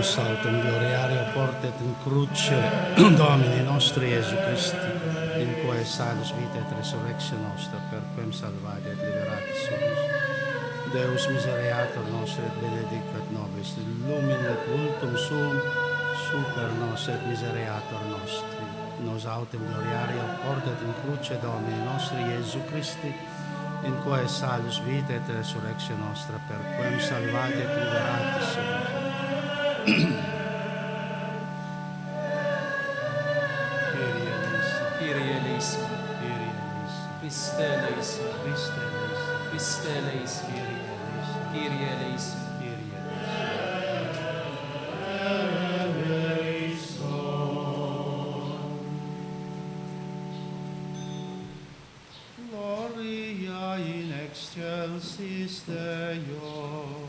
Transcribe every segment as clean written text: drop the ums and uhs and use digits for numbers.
Nos autem gloriario portet in cruce Domini nostri Iesu Christi, in quae salus vita et resurrectio nostra, per quem salvati et liberati sumus. Deus misereator nostri et benedicat nobis, illumine et vultum suum super nos et misereator nostri. nos autem gloriaria portet in cruce Domini nostri Iesu Christi, in quae salus vita et resurrectio nostra, per quem salvati et liberati sumus. Kyrie eleison, Kyrie eleison, Christe eleison, Christe eleison, Christe eleison, Kyrie eleison, Kyrie eleison, Kyrie eleison. Gloria in excelsis Deo.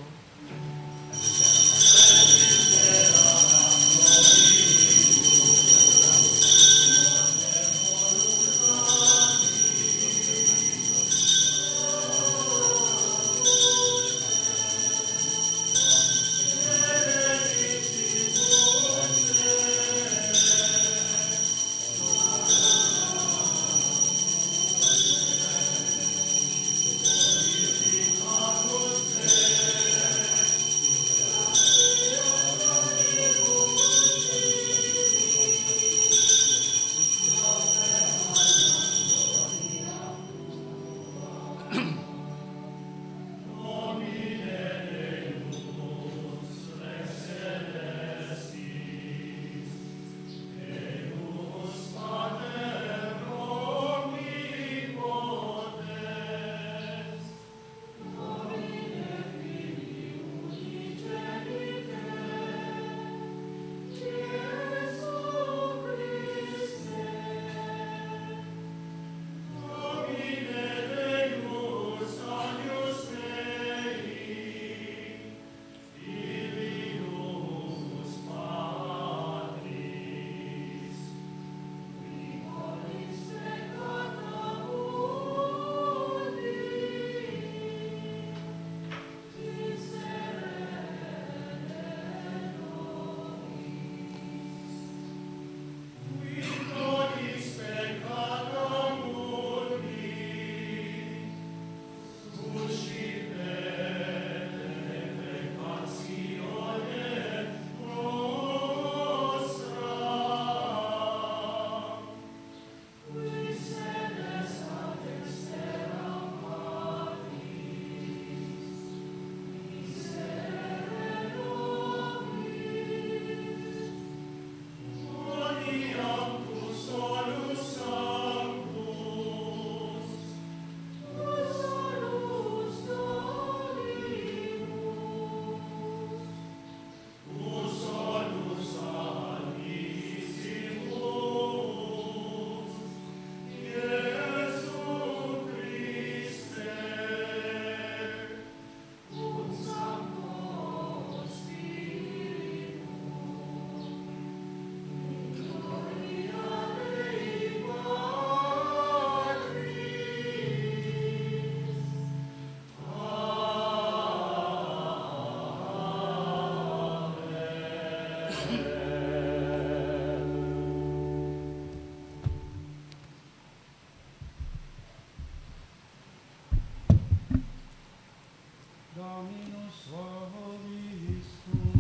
Dominus vobiscum.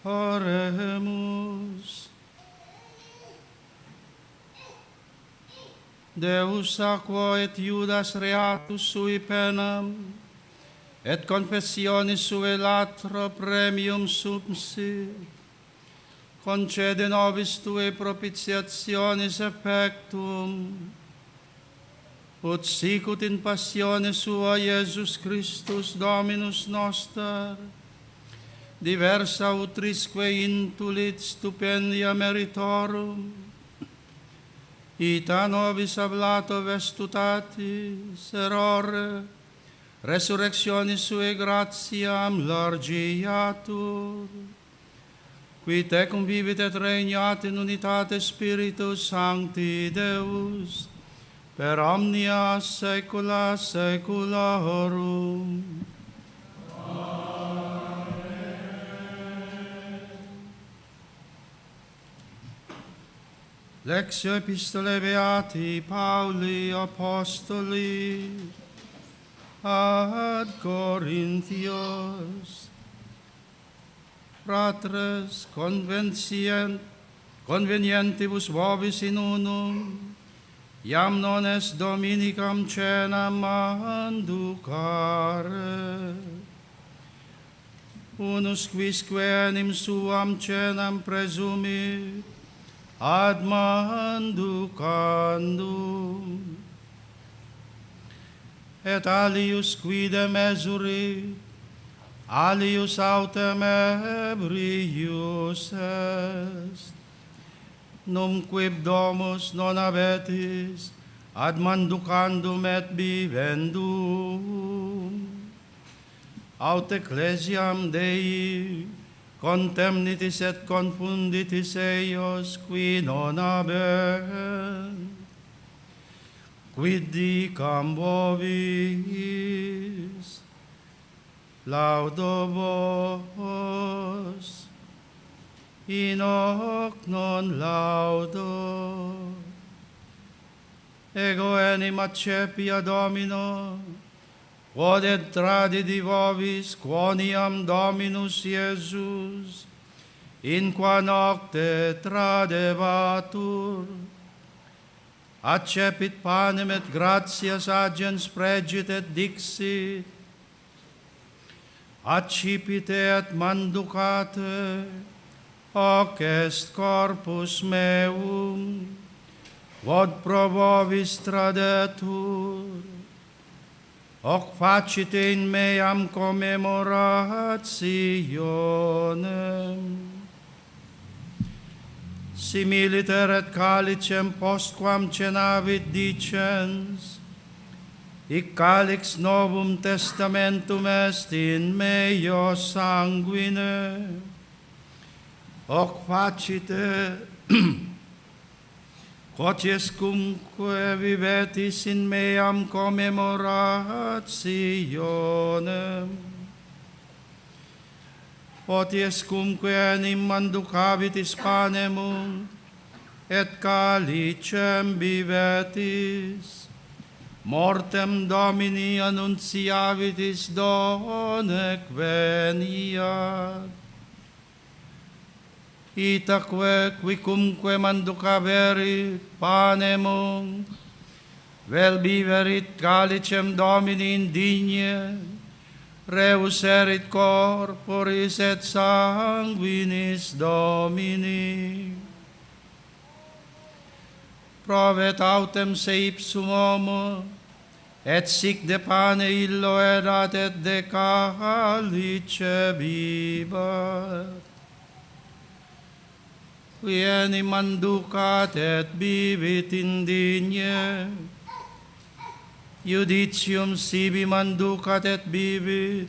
Oremus. Deus aquo et Iudas reatus sui penam, et confessionis sui latro premium subsi, concede nobis tue propitiationis effectum, ut sicut in passione sua Iesus Christus Dominus noster, diversa utrisque intulit stupendia meritorum, ita nobis ablato vestutatis, errore, resurrectionis sui gratiam largiatur, qui te convivit et regnat in unitate Spiritus Sancti Deus, per omnia saecula saeculorum. Lectio Epistolae Beati Pauli Apostoli ad Corinthios. fratres convenientibus vobis in unum, iam non est Dominicam cenam manducare. Unus quisque enim suam cenam presumit, ad manducandum, et alius quidem esurit, alius autem ebrius est, numquib domus non abetis, ad manducandum et vivendum. Aut ecclesiam Dei contemnitis et confunditis eios qui non habent, quid dicam vobis, laudo vos, in hoc non laudo. Ego enim accepia Domino, quod et tradidi vobis quoniam Dominus Iesus, in qua nocte tradebatur, accepit panem et gratias agens pregit et dixit, accipite et manducate, hoc est corpus meum, quod pro vobis tradetur, hoc facite in meam commemorationem. Similiter et calicem postquam cenavit dicens, hic calix novum testamentum est in meo sanguine, hoc facite quociescumque vivetis in meam commemorationem. Quociescumque enim manducavitis panemum, et calicem vivetis, mortem Domini annunciavitis donec veniat. Itaque quicumque manducaverit panemum, vel biverit calicem Domini indigne, reus erit corporis et sanguinis Domini. Provet autem se ipsum homo, et sic de pane illo erat et de calice bibat. Qui enim manducat et bibit indigne, judicium sibi manducat et bibit,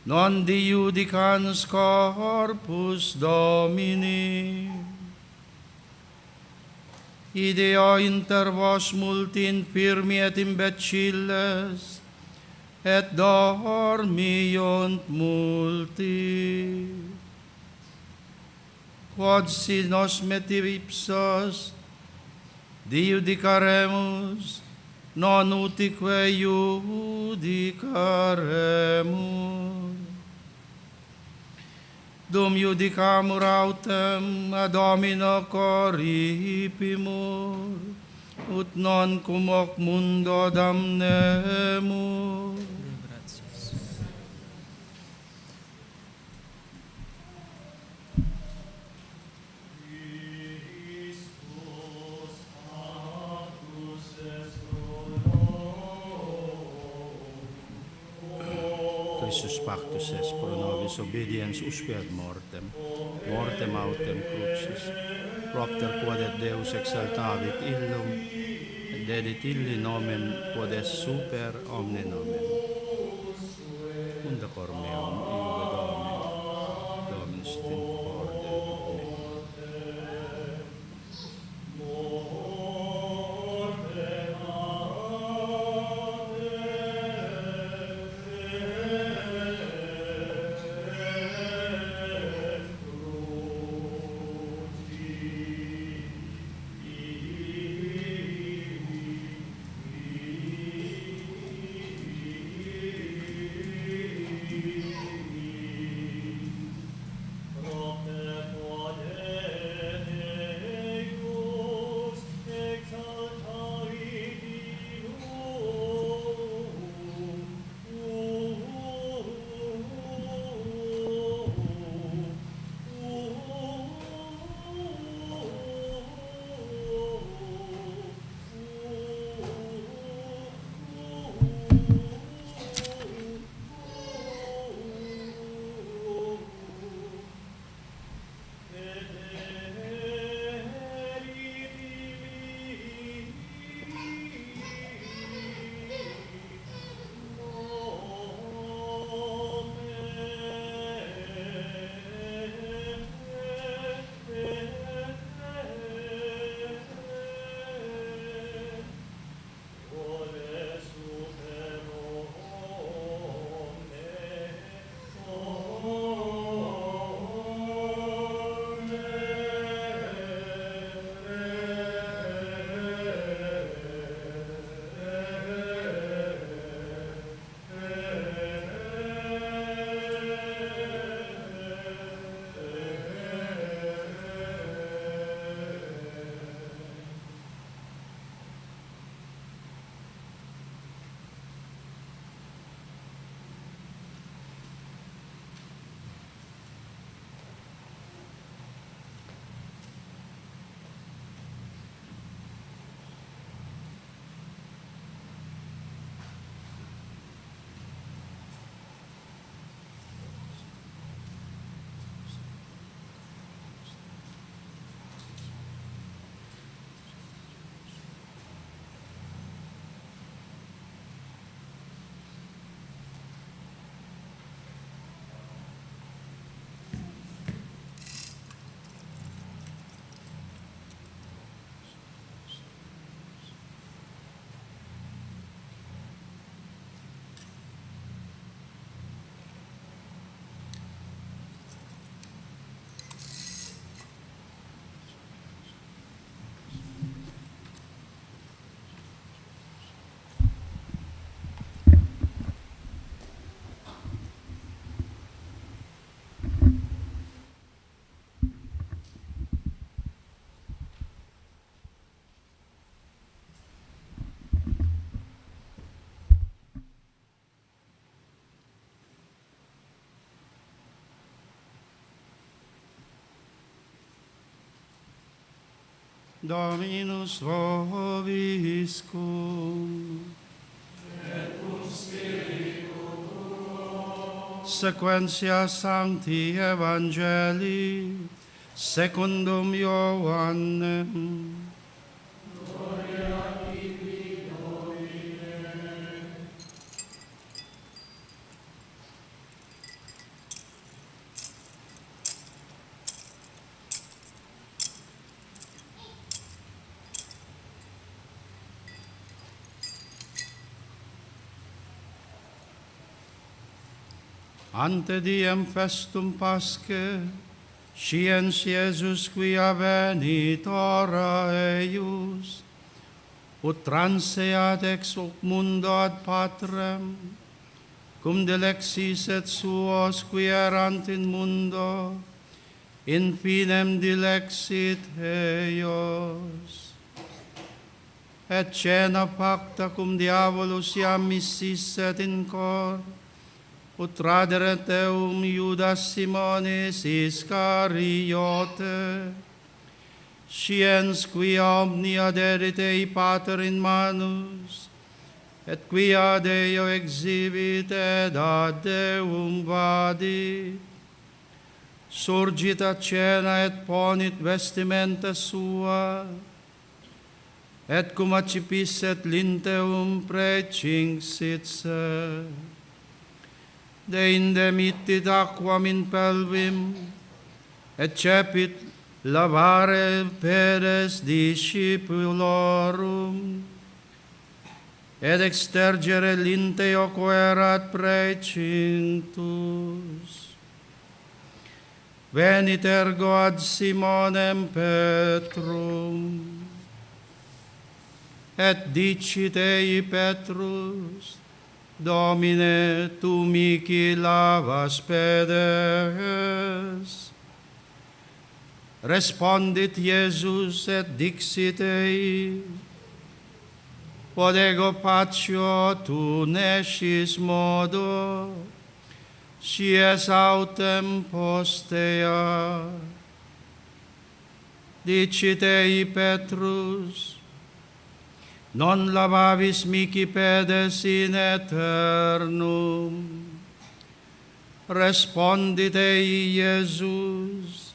non diudicans corpus Domini. Ideo inter vos multi infirmi et imbecilles, et dormiunt multi. Quod si nos metiv ipsos, diudicaremus, non utique iudicaremus. Dum iudicamur autem ad Domino corripimur, ut non cum hoc mundo damnemur. Christus pactus est pro nobis obediens usque ad mortem, mortem autem crucis, propter quod et Deus exaltavit illum, et dedit illi nomen quod est super omne nomen. Unda cor meum, iuve Domini, Dominus in corde mei. Dominus vobiscum. Sequentia Sancti Evangelii secundum Ioannem. Ante diem festum Paschae, sciens Iesus quia venit ora eius, ut transeat ex hoc mundo ad Patrem, cum dilexis et suos qui erant in mundo, in finem dilexit eios. Et cena pacta cum diabolus iam mississet in cor, ut traderet eum Iudas Simonis Iscariote, sciens quia omnia aderit ei Pater in manus, et quia Deo exhibit et ad Deum vadit, surgit a cena et ponit vestimenta sua, et cum accipisset linteum precinxit se. Deinde mittit aquam in pelvim, et cepit lavare pedes discipulorum, et extergere linteo querat precinctus. Venit ergo ad Simonem Petrum, et dicit ei Petrus, Domine, tu mihi lavas pedes. Respondit Iesus et dixit ei, quod ego patio tu nescis modo, si es autem postea. Dicit ei Petrus, non lavavis mihi pedes in aeternum. Respondit ei Iesus,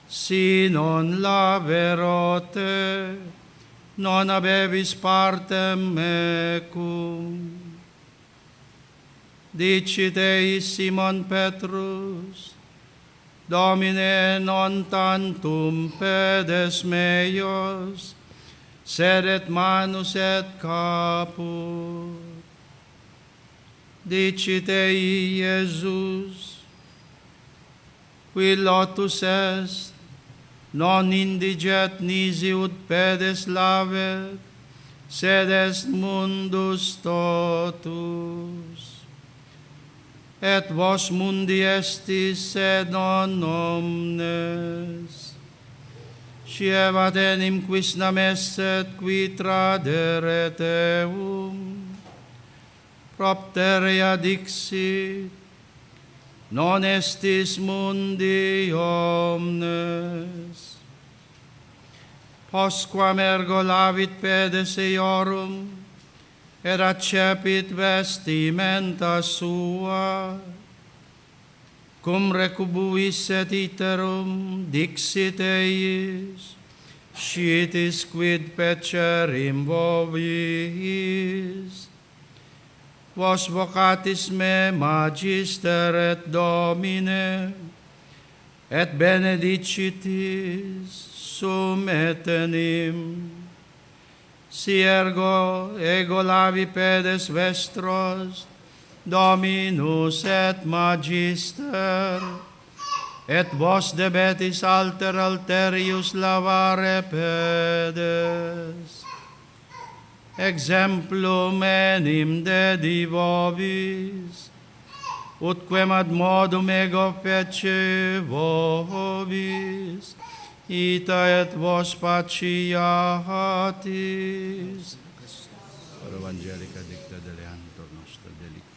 si non laverote, non habevis partem mecum. Dicit ei Simon Petrus, Domine, non tantum pedes meios, sed et manus et caput. Dicit ei Iesus, qui lotus est, non indiget nisi ut pedes lavet, sed est mundus totus. Et vos mundi estis, sed non omnes. Sievat enim quis nam esset qui traderet eum. Propterea dixit, non estis mundi omnes. Postquam ergo lavit pedes eorum, et accepit vestimenta sua, cum recubuis et iterum, dixit eis, scitis quid pecerim vobis. Vos vocatis me magister et Domine, et benedicitis sum etenim. Si ergo ego lavi pedes vestros, Dominus et Magister, et vos debetis alter alterius lavare pedes. Exemplum enim dedi vobis, utquem ad modum ego fece vobis, ita et vos paciatis. Per evangelica dicta deleantur nostra delicta.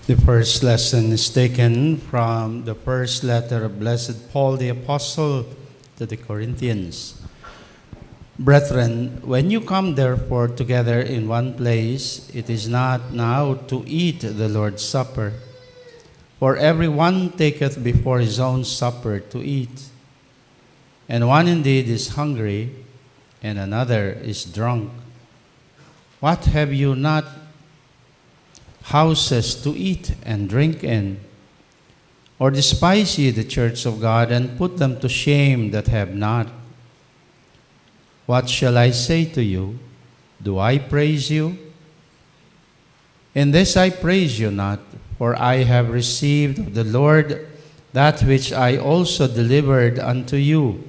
The first lesson is taken from the first letter of Blessed Paul the Apostle to the Corinthians. Brethren, when you come therefore together in one place, it is not now to eat the Lord's Supper. For every one taketh before his own supper to eat. And one indeed is hungry, and another is drunk. What have you not houses to eat and drink in? Or despise ye the church of God, and put them to shame that have not? What shall I say to you? Do I praise you? In this I praise you not, for I have received of the Lord that which I also delivered unto you,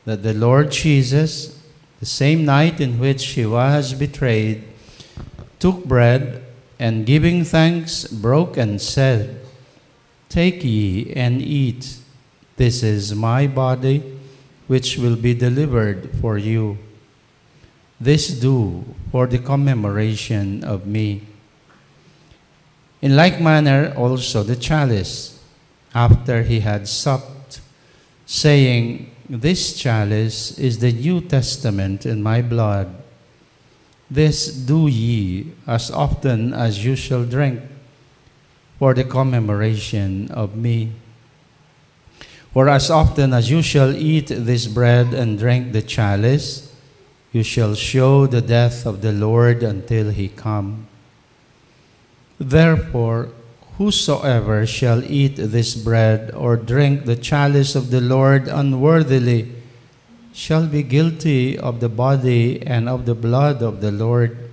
that the Lord Jesus, the same night in which he was betrayed, took bread, and giving thanks, broke and said, Take ye and eat. This is my body, which will be delivered for you. This do for the commemoration of me. In like manner also the chalice, after he had supped, saying, This chalice is the New Testament in my blood. This do ye as often as you shall drink, for the commemoration of me. For as often as you shall eat this bread and drink the chalice, you shall show the death of the Lord until he come. Therefore, whosoever shall eat this bread or drink the chalice of the Lord unworthily shall be guilty of the body and of the blood of the Lord.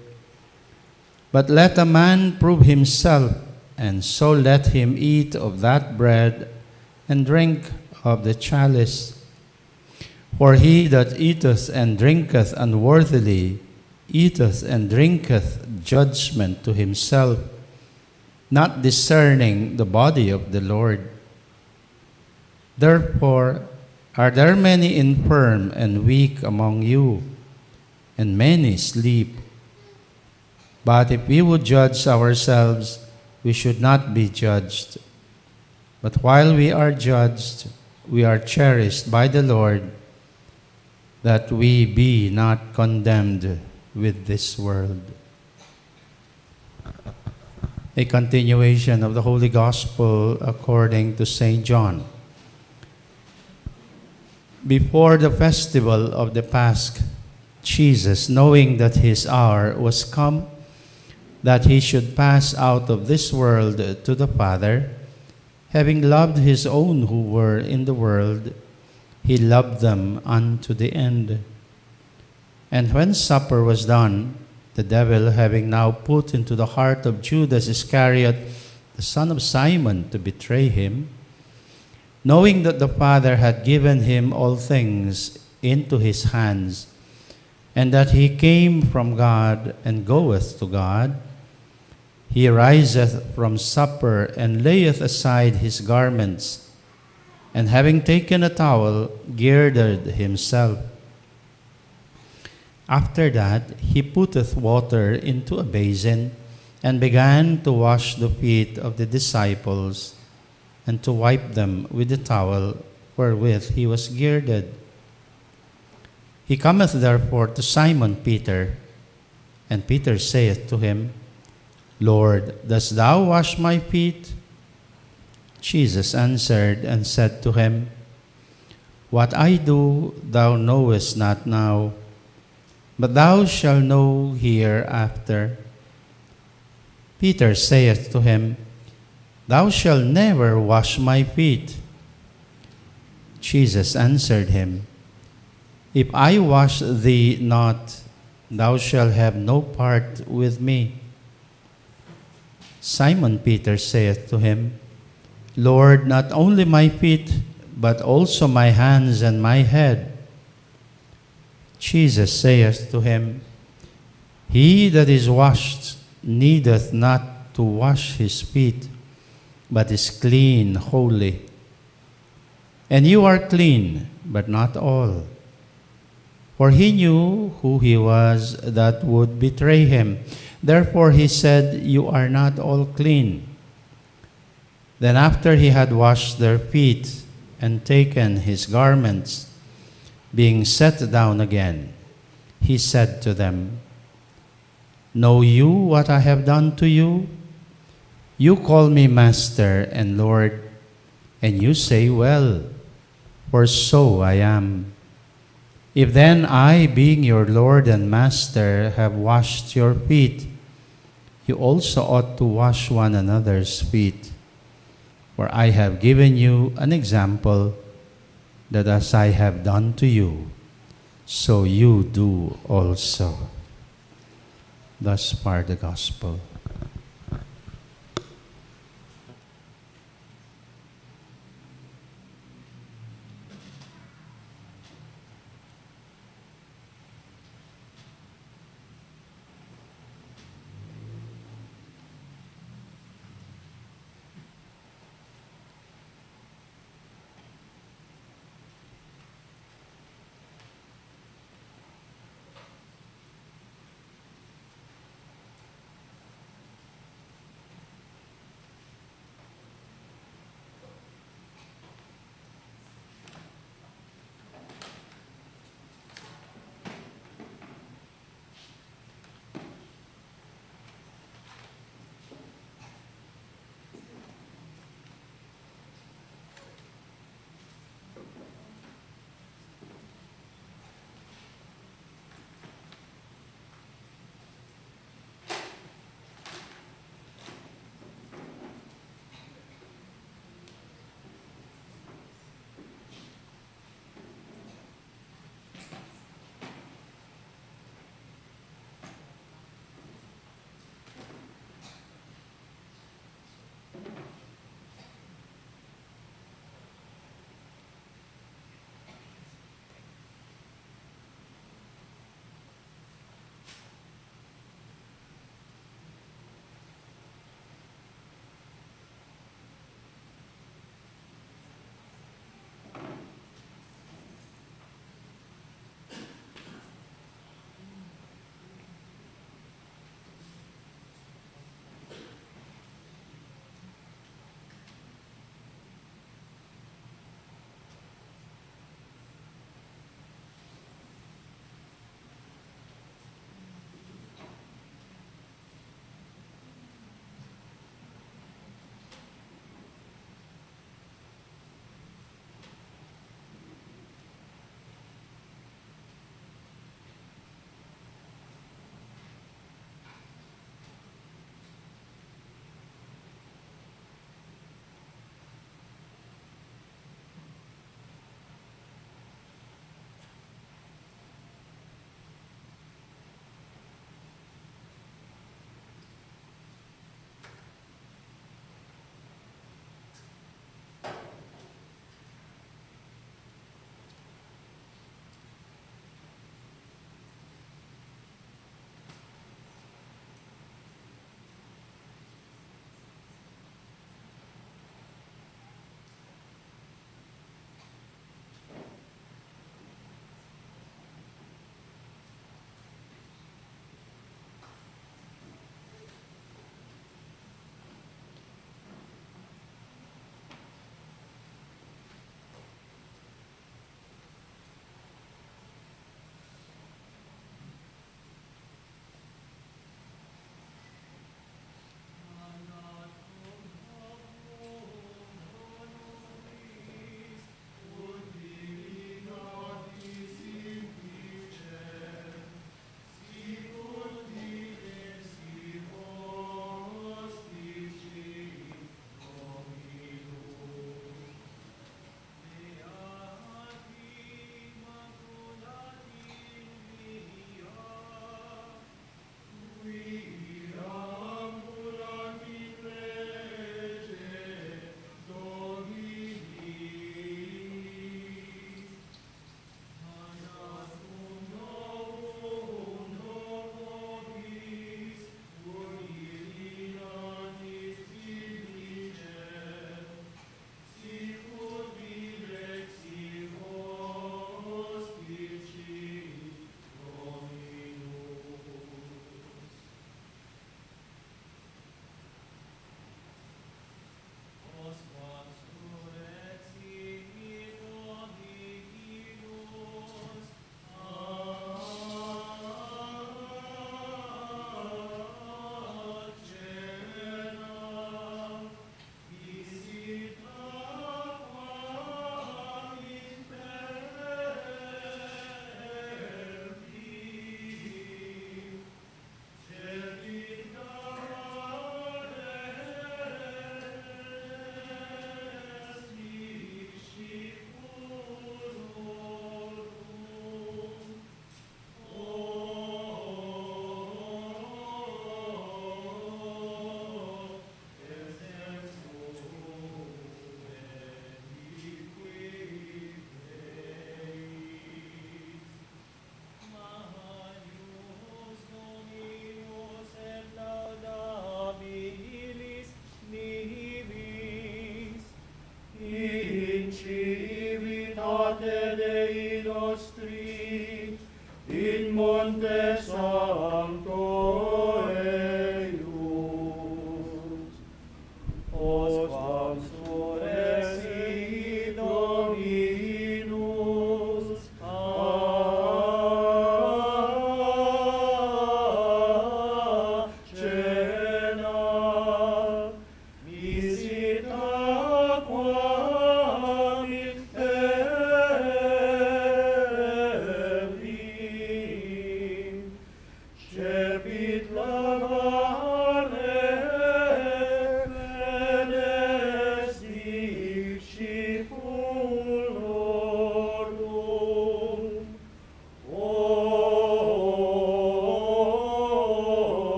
But let a man prove himself, and so let him eat of that bread and drink of the chalice. For he that eateth and drinketh unworthily eateth and drinketh judgment to himself, not discerning the body of the Lord. Therefore are there many infirm and weak among you, and many sleep. But if we would judge ourselves, we should not be judged. But while we are judged, we are cherished by the Lord, that we be not condemned with this world. A continuation of the Holy Gospel according to St. John. Before the festival of the Pasch, Jesus, knowing that his hour was come, that he should pass out of this world to the Father, having loved his own who were in the world, he loved them unto the end. And when supper was done, the devil having now put into the heart of Judas Iscariot, the son of Simon, to betray him, knowing that the Father had given him all things into his hands, and that he came from God and goeth to God, he riseth from supper and layeth aside his garments, and having taken a towel, girded himself. After that, he putteth water into a basin, and began to wash the feet of the disciples, and to wipe them with the towel wherewith he was girded. He cometh therefore to Simon Peter, and Peter saith to him, Lord, dost thou wash my feet? Jesus answered and said to him, What I do thou knowest not now, but thou shalt know hereafter. Peter saith to him, Thou shalt never wash my feet. Jesus answered him, If I wash thee not, thou shalt have no part with me. Simon Peter saith to him, Lord, not only my feet, but also my hands and my head. Jesus saith to him, He that is washed needeth not to wash his feet, but is clean wholly. And you are clean, but not all. For he knew who he was that would betray him. Therefore he said, You are not all clean. Then after he had washed their feet and taken his garments, being set down again, he said to them, Know you what I have done to you? You call me Master and Lord, and you say, Well, for so I am. If then I, being your Lord and Master, have washed your feet, you also ought to wash one another's feet. For I have given you an example that as I have done to you, so you do also. Thus far the gospel.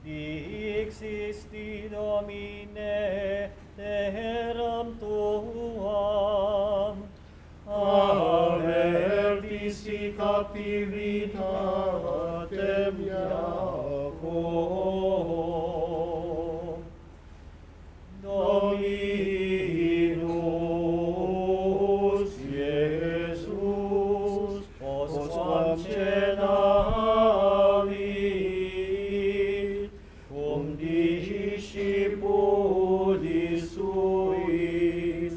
Benedicti Domine, teram tuam, avertisti captivitatem Iaco. Dominus Iesus, postquam cenavit, cum discipulis suis,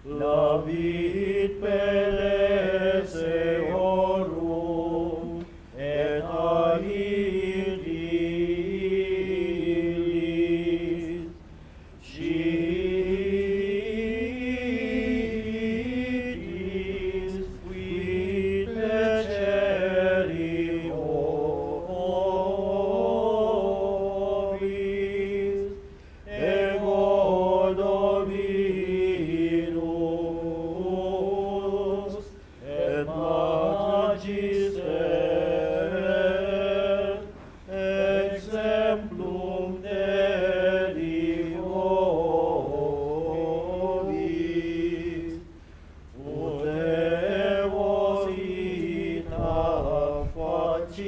lavit peleseorum, et ahidilis. Scitis quid deceri ovis, ego Dominus, et Magister, exemplum Dei vobis, ut evos ita faciatis.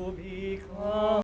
Ubica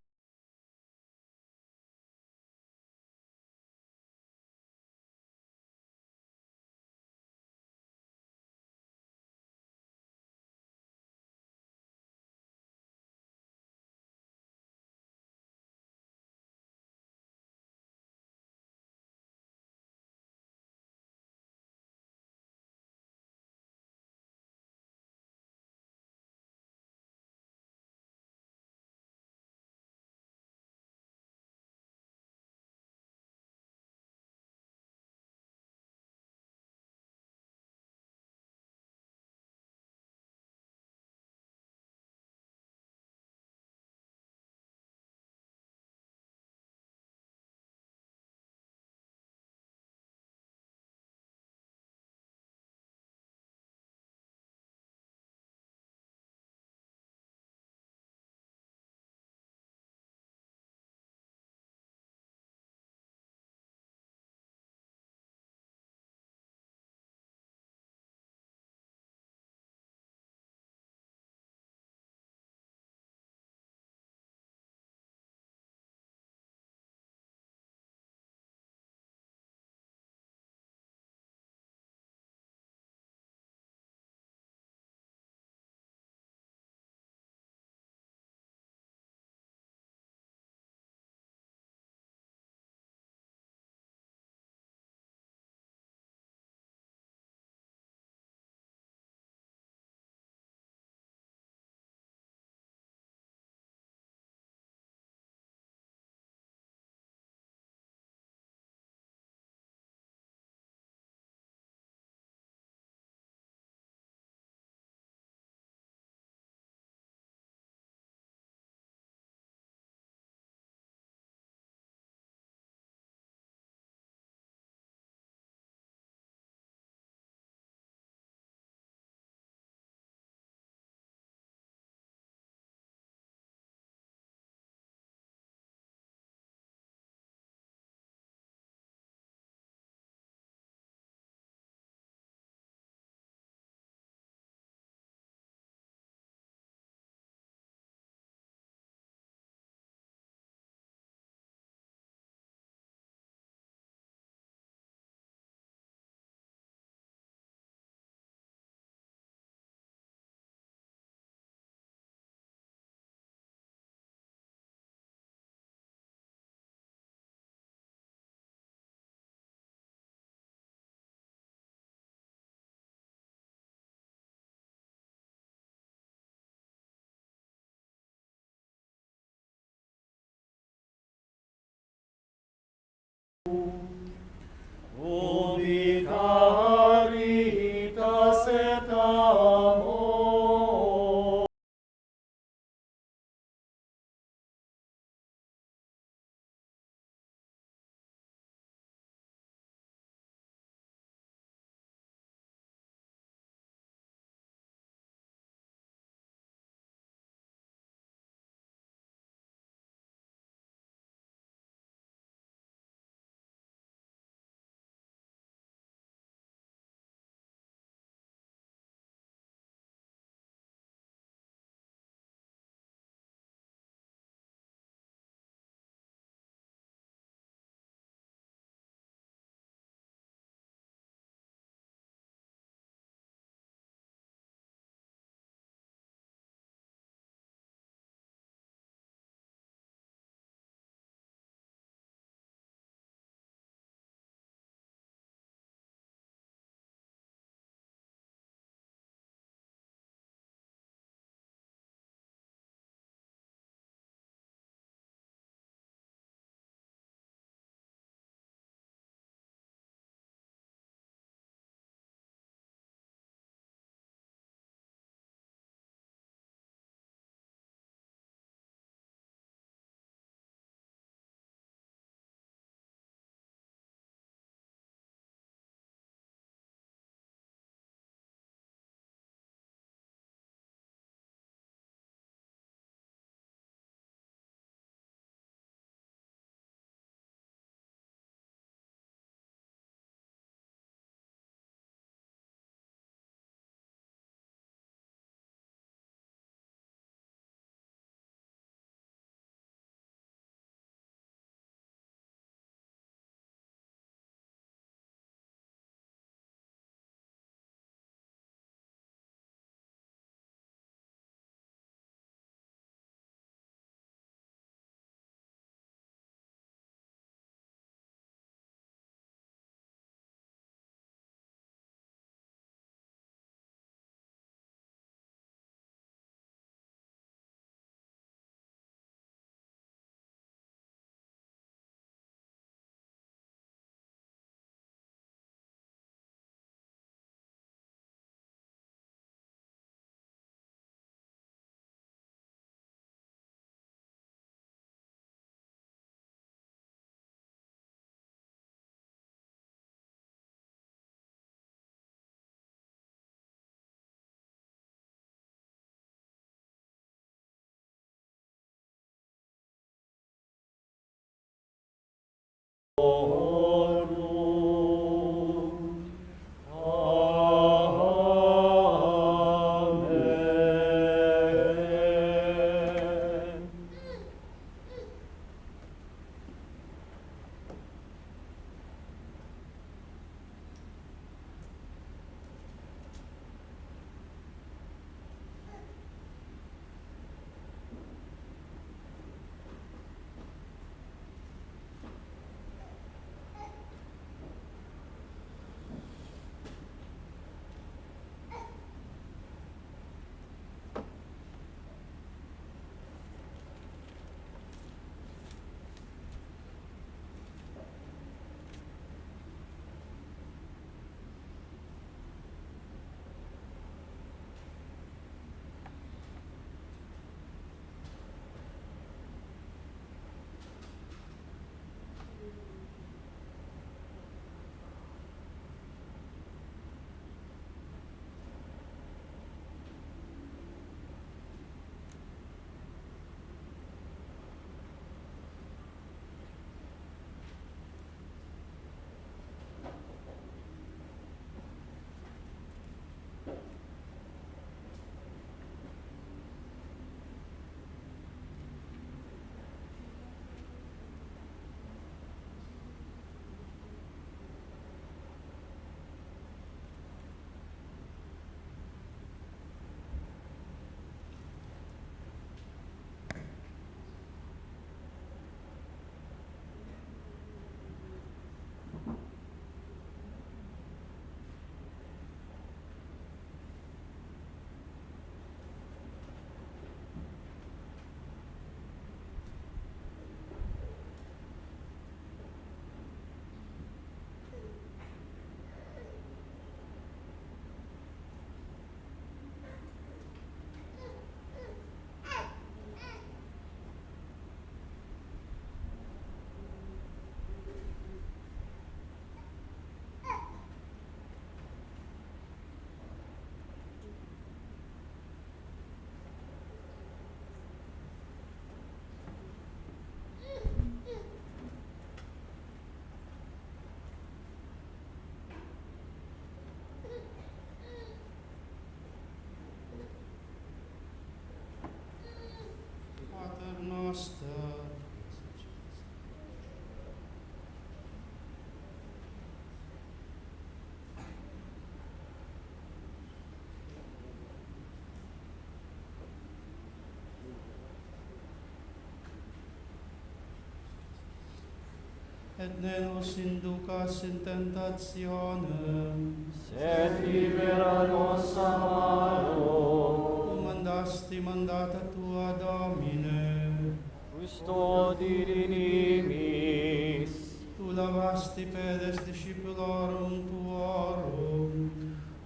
Ubi caritas et amor. et ne nos inducas in tentationem, sed libera nos a malo. tu mandasti mandata tua, Domine, Custodi nimis, tu lavasti pedes discipulorum tuorum,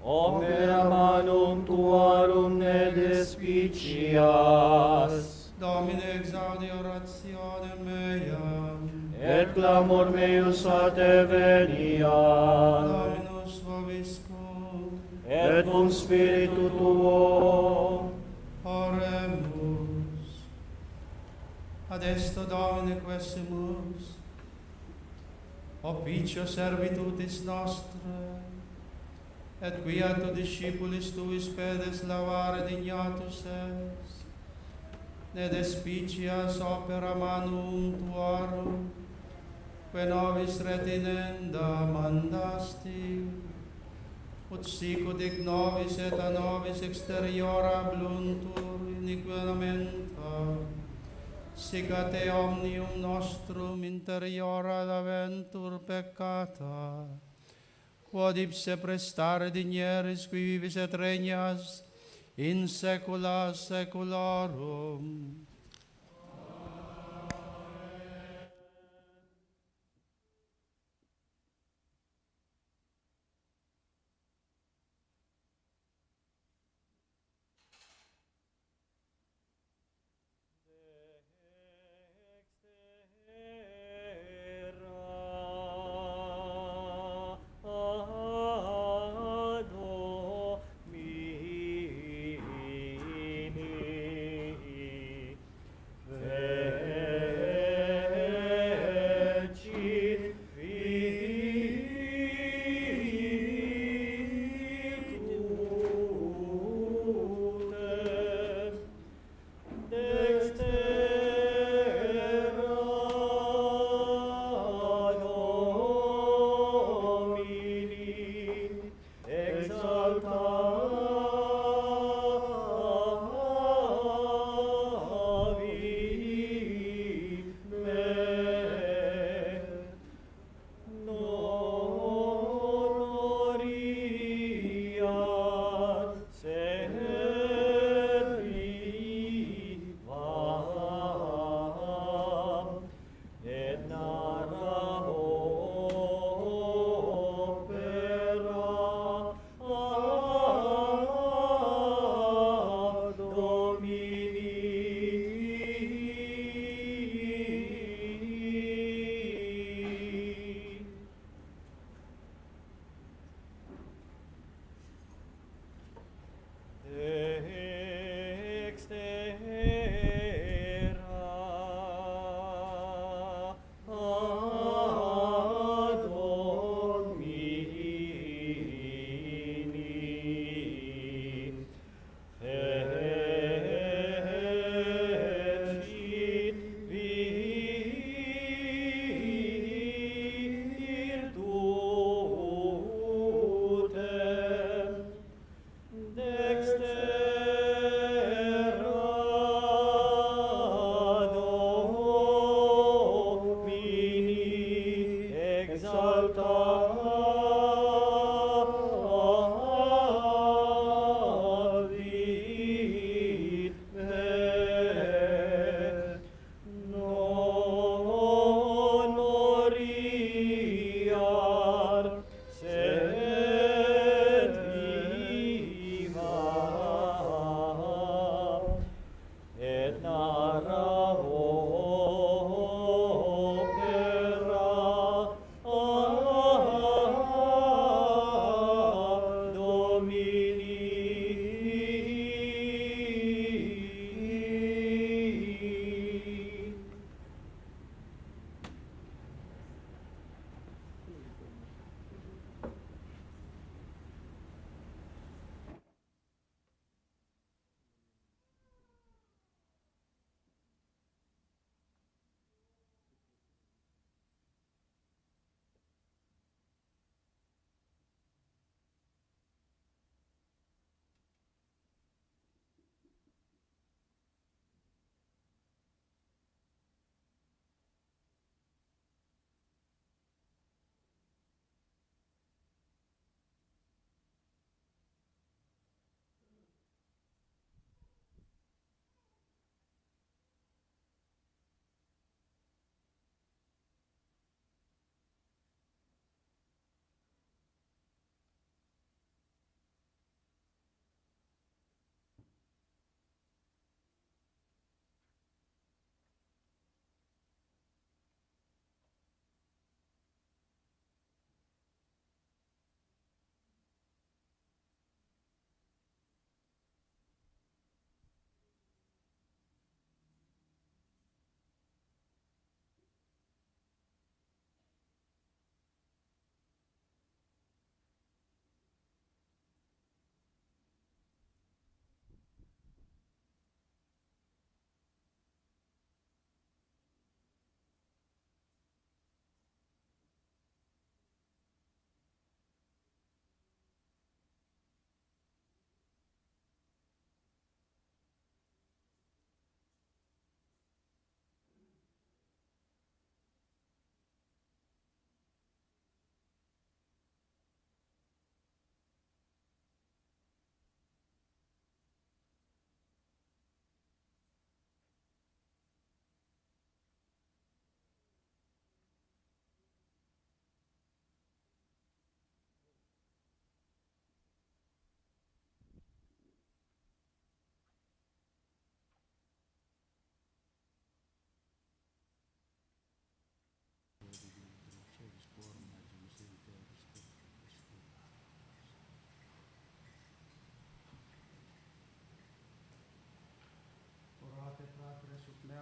opera manum tuarum ne despicias, Domine exaudi orationem meam, et clamor meus a te veniat, Dominus vobiscum, et cum spiritu tuo, oremus. Ad esto Domine quesimus, officio servitutis nostre, et quia tu discipulis tuis pedes lavare dignatus es, ne despicias opera manum tuarum, que nobis retinenda mandasti, ut sicut ic nobis et a nobis exteriora bluntur iniquamenta, sic a te omnium nostrum interiora laventur peccata, quod ipse prestare digneris qui vivis et regnas in saecula saeculorum.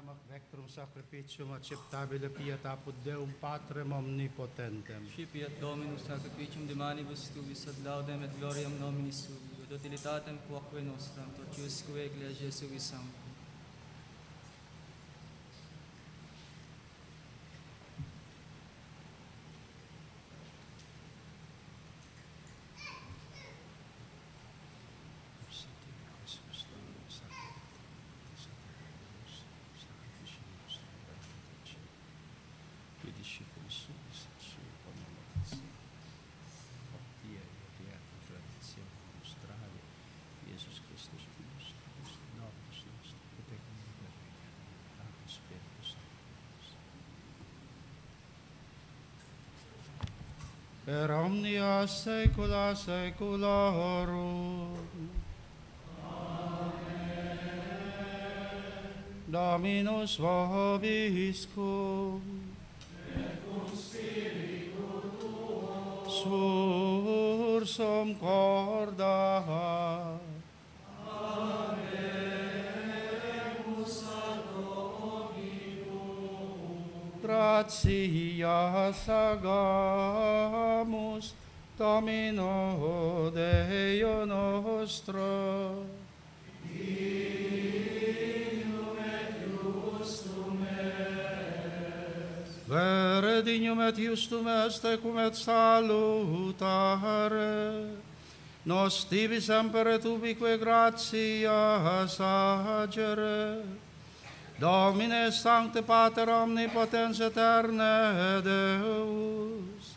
Hac vectrum sacrificium acceptabile fiat apud Deum Patrem omnipotentem. Scipiat Dominus sacrificium de manibus tuis ad laudem et gloriam nomini sui, et utilitatem quoque nostram, totiusque ecclesia sui sancti. Per omnia saecula saeculorum. Dominus vobiscum. Et cum spiritu tuo. Sursum corda. Gratias agamus Domino Deo nostro. Dignum et justum est. Vere dignum et justum est, ecum et salutare. Nos tibi semper et ubique gratias agere. Domine Sancte Pater Omnipotens Aeterne Deus,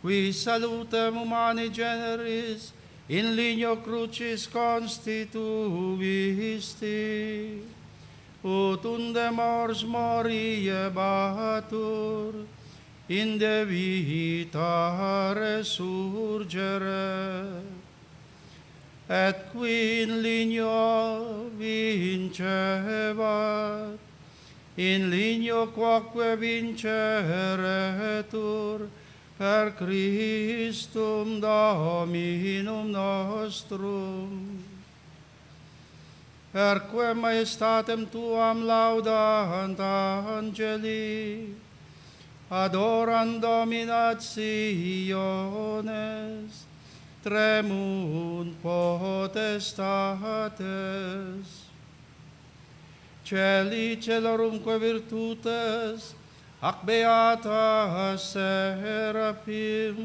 qui salutem humani generis in ligno crucis constituisti, ut unde mors moriebatur, in de vita resurgere, et qui in ligno vincebat, in ligno quoque vinceretur, per Christum Dominum nostrum. Perque maestatem tuam laudant angeli, adorant dominationes, tremunt potestates. Celi celorumque virtutes, ac beata seraphim,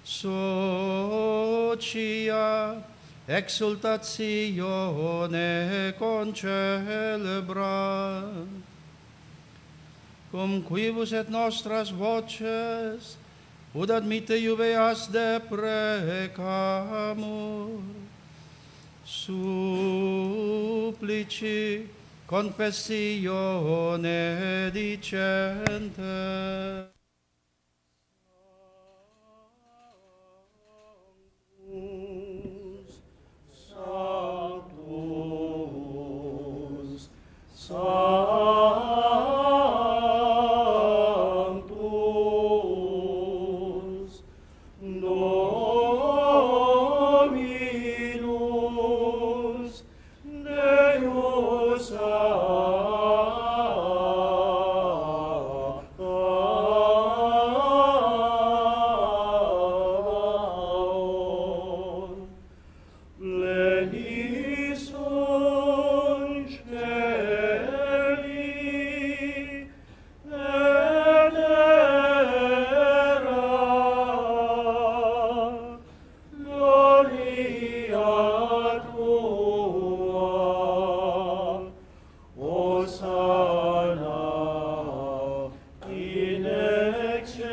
socia exultatione concelebrant, cum quibus et nostras voces, ud admite iubeas deprecamur, supplici confessione dicente. Sanctus, Sanctus, Dominus Deus Sabaoth, pleni sunt celi et terra, gloria tua, Hosanna in excelsis.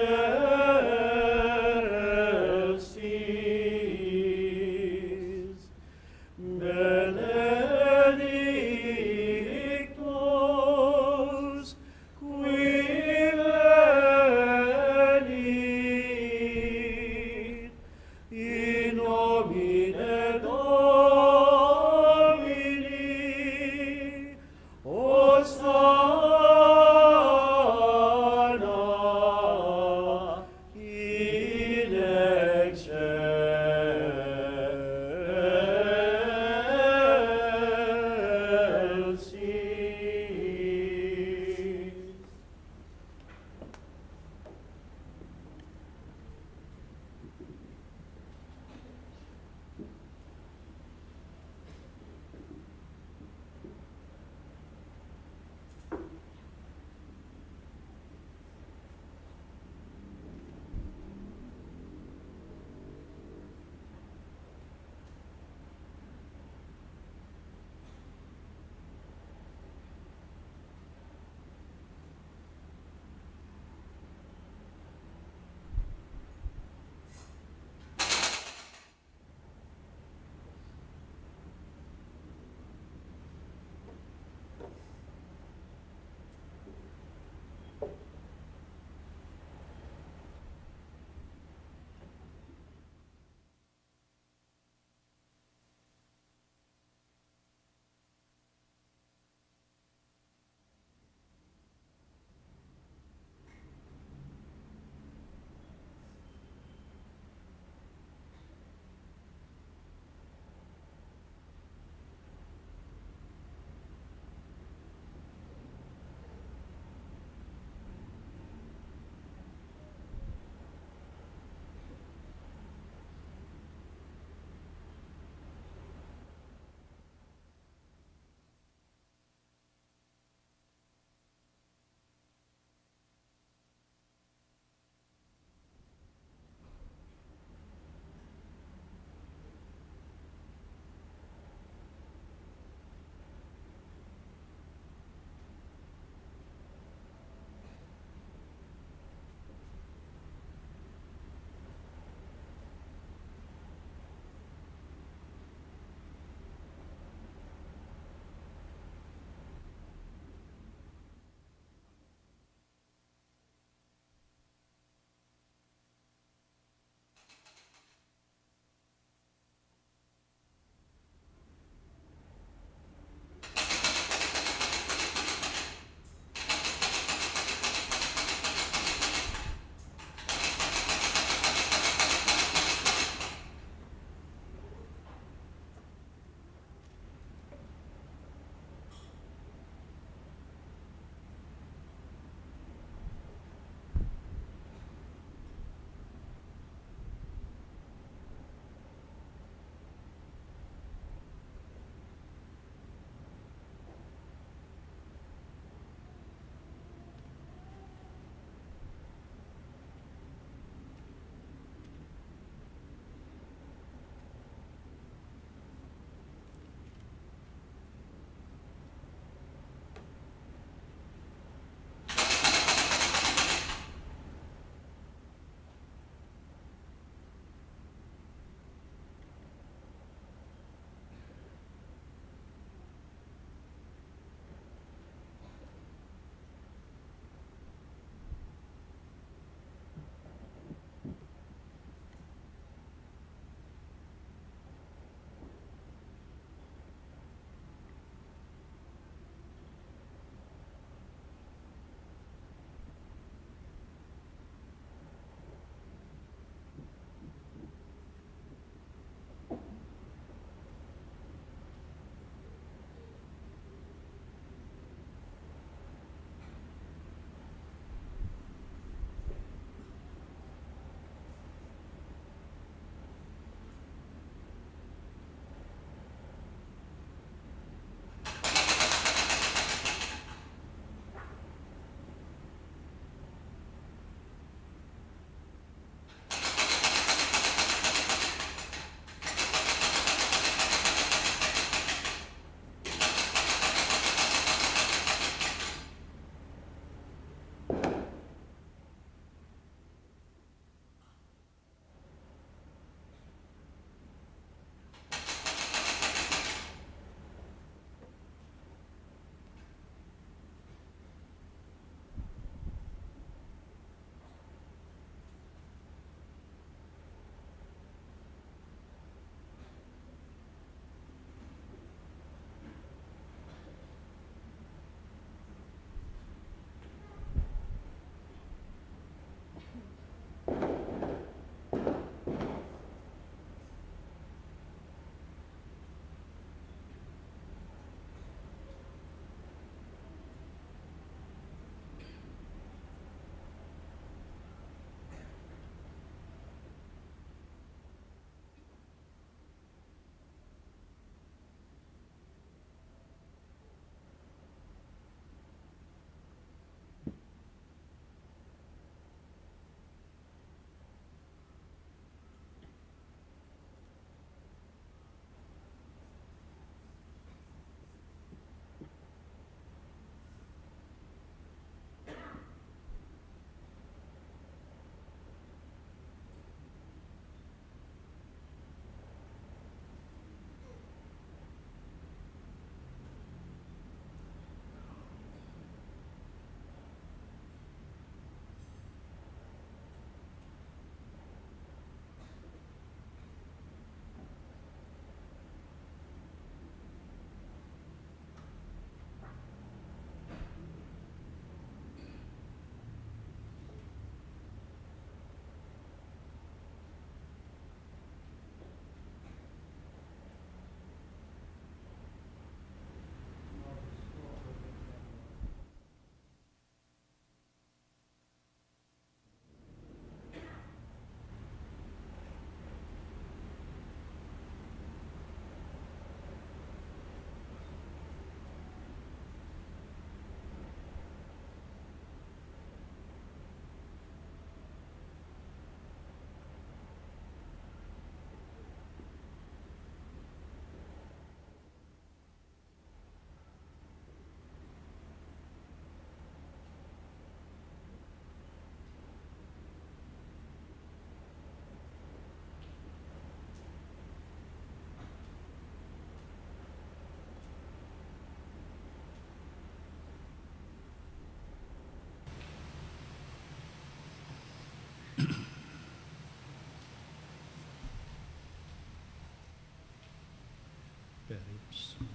ipso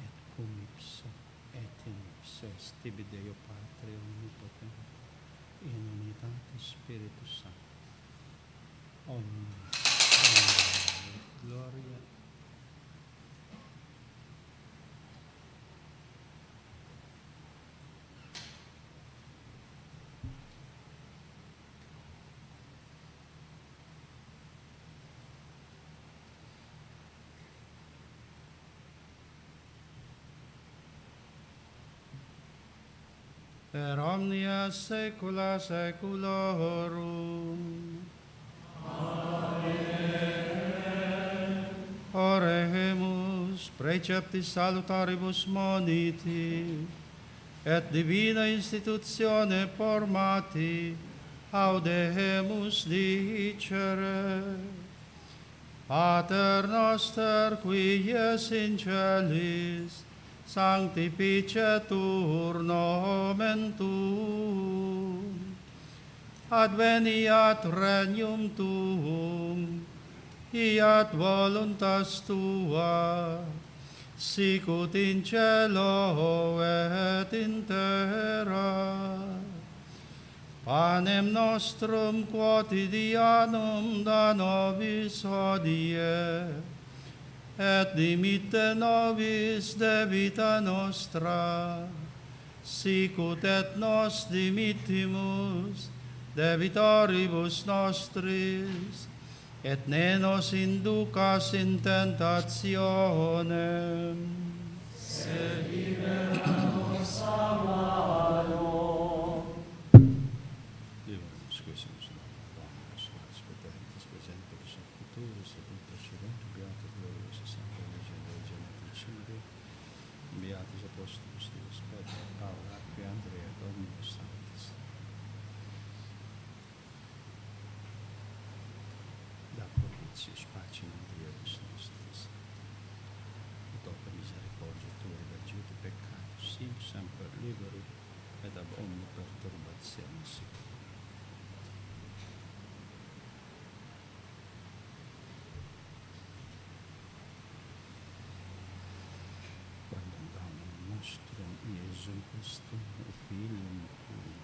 et cum ipso et in ipso est tibi Deo Patre omnipotent, in unitatis Spiritus Sancti. Omnis gloria per omnia saecula saeculorum. Oremus preceptis salutaribus moniti, et divina institutione formati, audemus dicere. Pater noster, qui es in celis, sanctificetur nomen tuum, adveniat regnum tuum, fiat voluntas tua, sicut in cielo et in terra. Panem nostrum quotidianum da nobis hodie, et dimitte nobis debita nostra, sicut et nos dimittimus debitoribus nostris, et ne nos inducas in tentationem, sed libera nos a malo. Divamus quesumus Dominus, quas potentes presentus et futurus et in precedente beatus gloriosa Sancta Virgine Dei Genetricide, beatus apostolus Tuus Peter, Paula, qui Andrea, Dominus Sanctis. Da propitius pacem Deus nostris, et opera misericordia Tua et adjuti peccatus, sim semper liberi et ab omni perturbatione seculi. Quando Dominum nostrum Iesum Christum, Filium Tuum,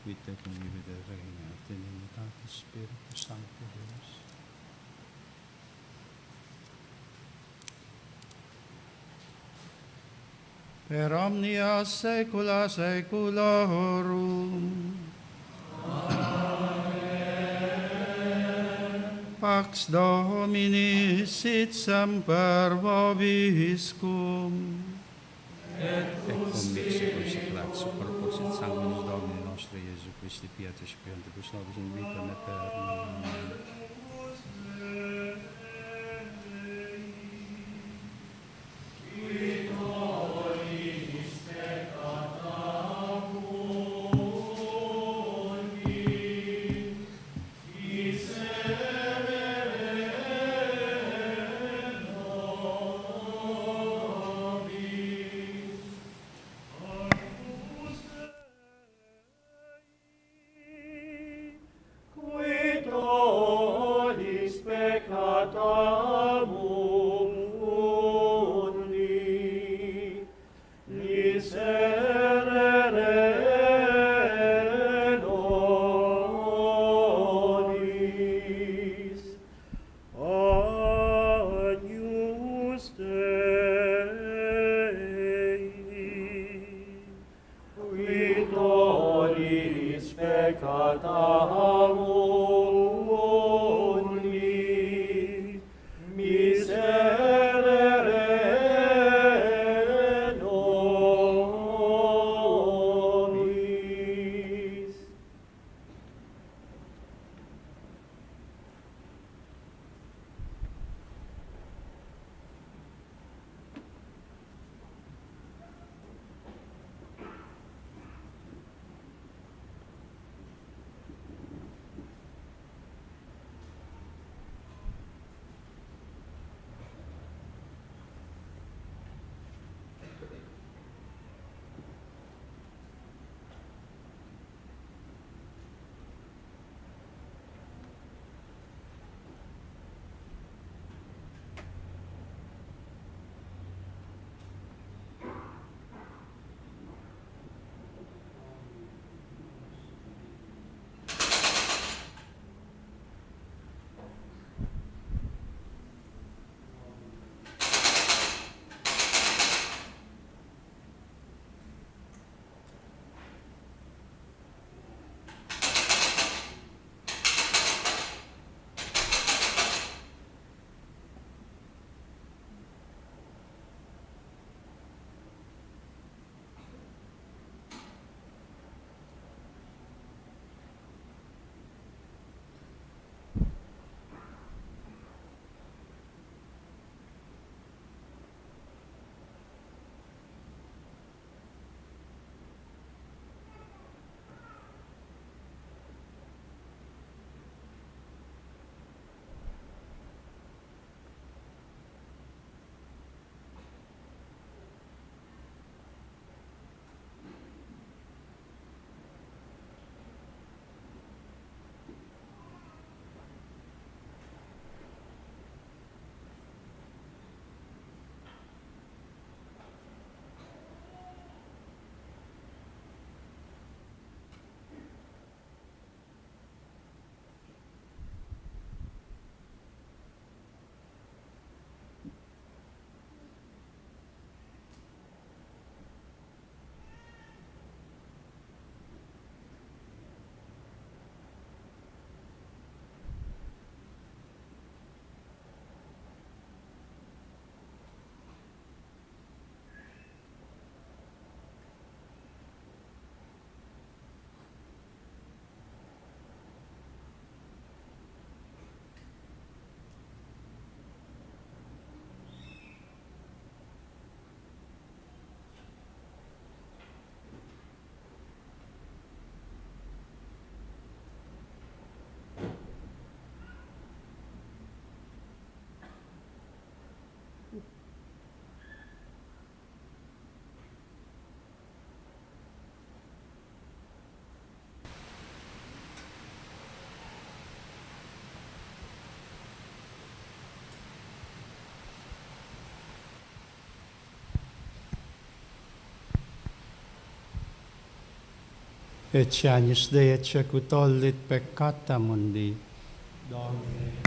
qui te convivide regna et in unitatis Spiritus Sancti Deus. Per omnia saecula saeculorum. Pax Domini sit semper vobiscum. Et cum secum seculatio proposит sanguinis Domini nostri Iesu Christi pietis spientibus nobis in vitam aeternam. et Agnus Dei et tollit peccata mundi. Domine.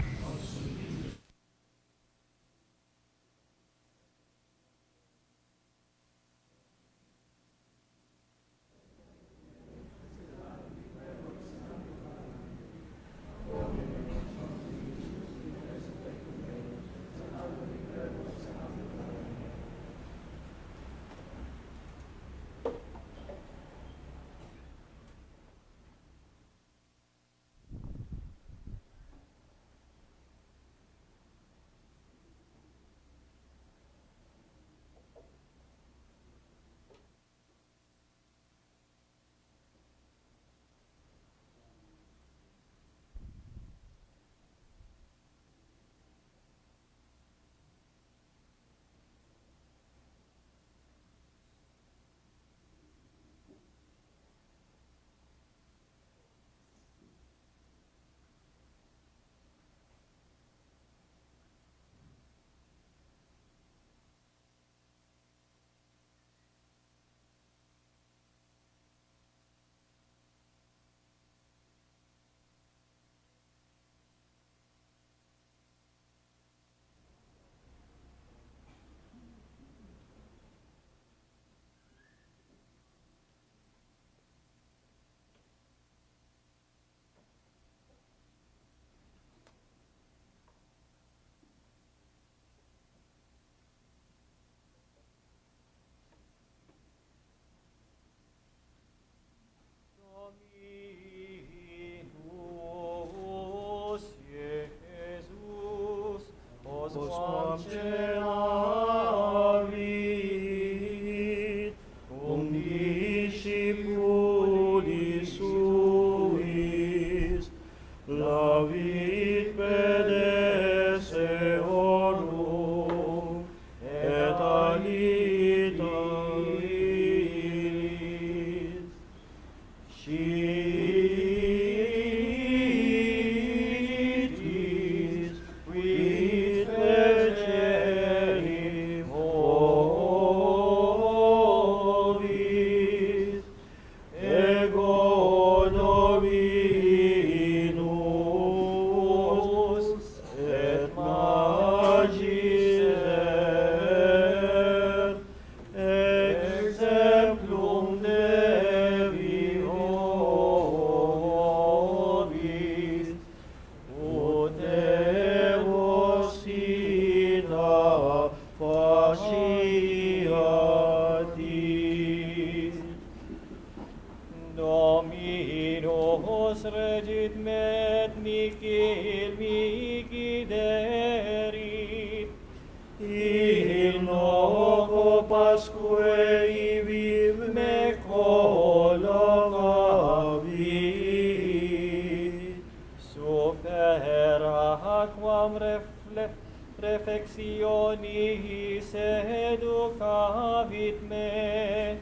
Reflexionis educavit me,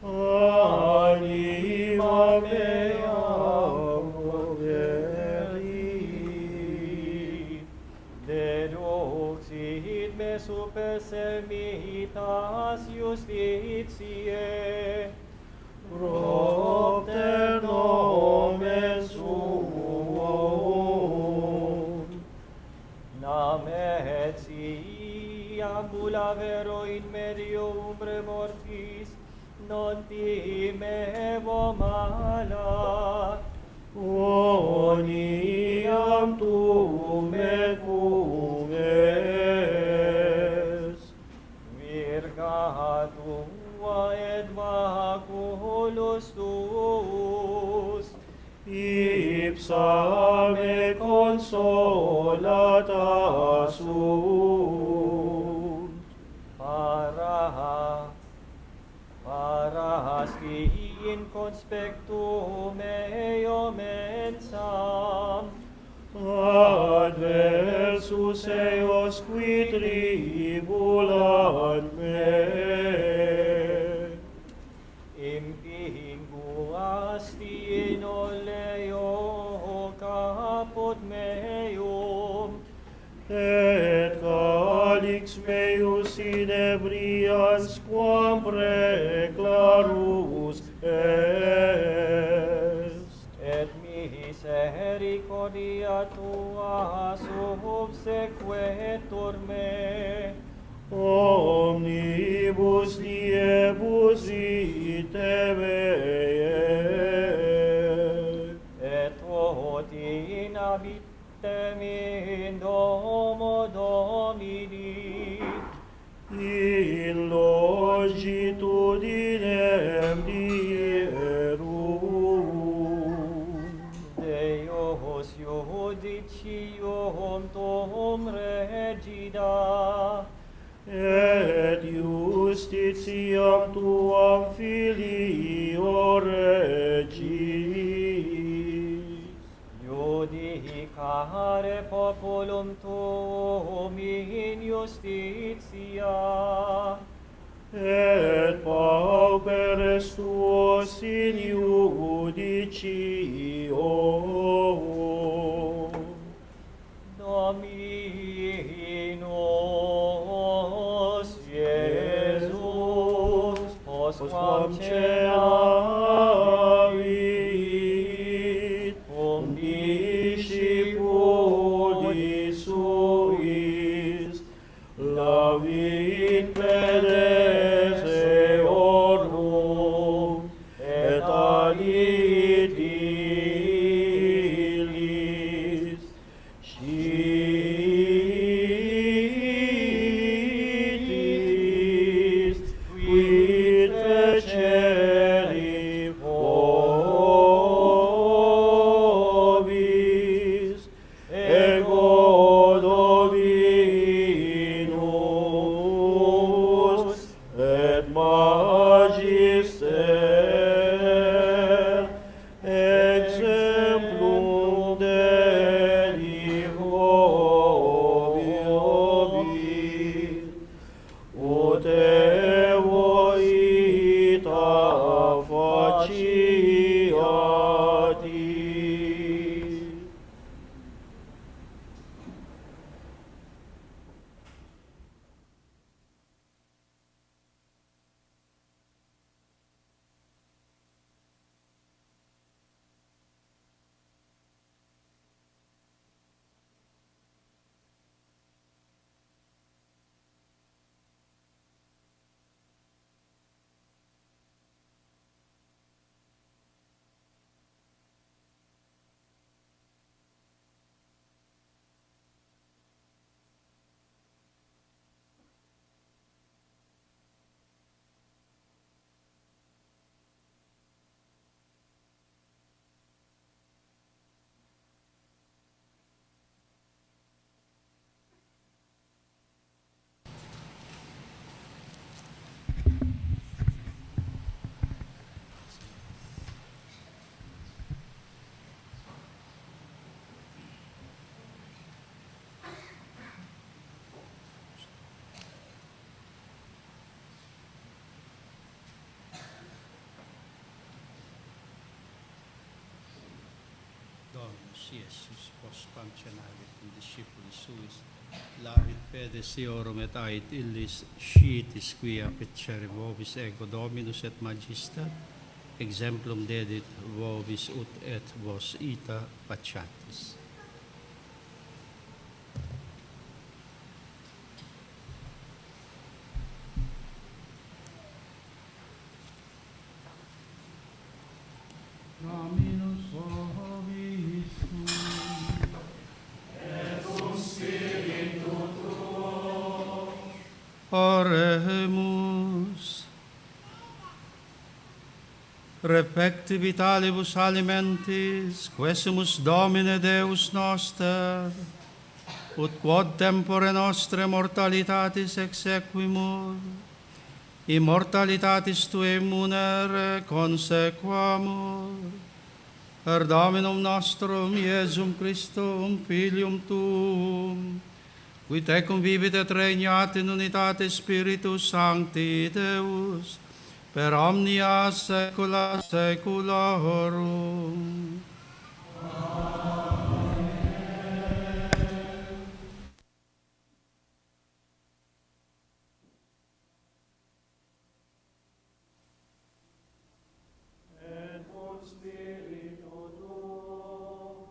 anima mea poveri. Deduxit me super semitas justitiae, propter nomen suum. nam et si ambulavero in medio umbre mortis, non timevo mala. Oniam tuum cum es. Virga tua et maculus tuus, Ipsa me consolata sunt. Parasti in conspectum eum ensam, Adversus eos qui tribulant me. Impinguasti in oleo caput meum, Et calix meus inebrians quam preclarus est. misericordia tua subsequetur me. Omnibus diebus ite mei, Et ut in habitem in domo Domini, in longitudinem dierum. Deus judicium tuum regida, Et justitiam tuam filio regis. judicare populum tuum in justitia, Et pauperes tuos in judicio. Dominus Iesus, postquam cenavit, cum discipuli suis, lavit pedes eorum, et alit illis, scitis, quid feceri vobis, ego Dominus, et magister, exemplum Dei vobis, ut evo ita faciati. Dominus Iesus, postquam cenavit in discipulis suis, lavit pedes eorum et ait illis, scitis quia pecere vobis ego Dominus et magister, exemplum dedit vobis ut et vos ita faciatis. Dominus vobiscum. Oremus. Repecti vitalibus alimentis, quesumus Domine Deus noster, ut quod tempore nostre mortalitatis exequimur, immortalitatis Tuae munere consequamur, per Dominum nostrum Iesum Christum, Filium Tuum, qui tecum vivit et regnat in unitate Spiritus Sancti Deus, per omnia saecula saeculorum. Et cum spiritu tuo,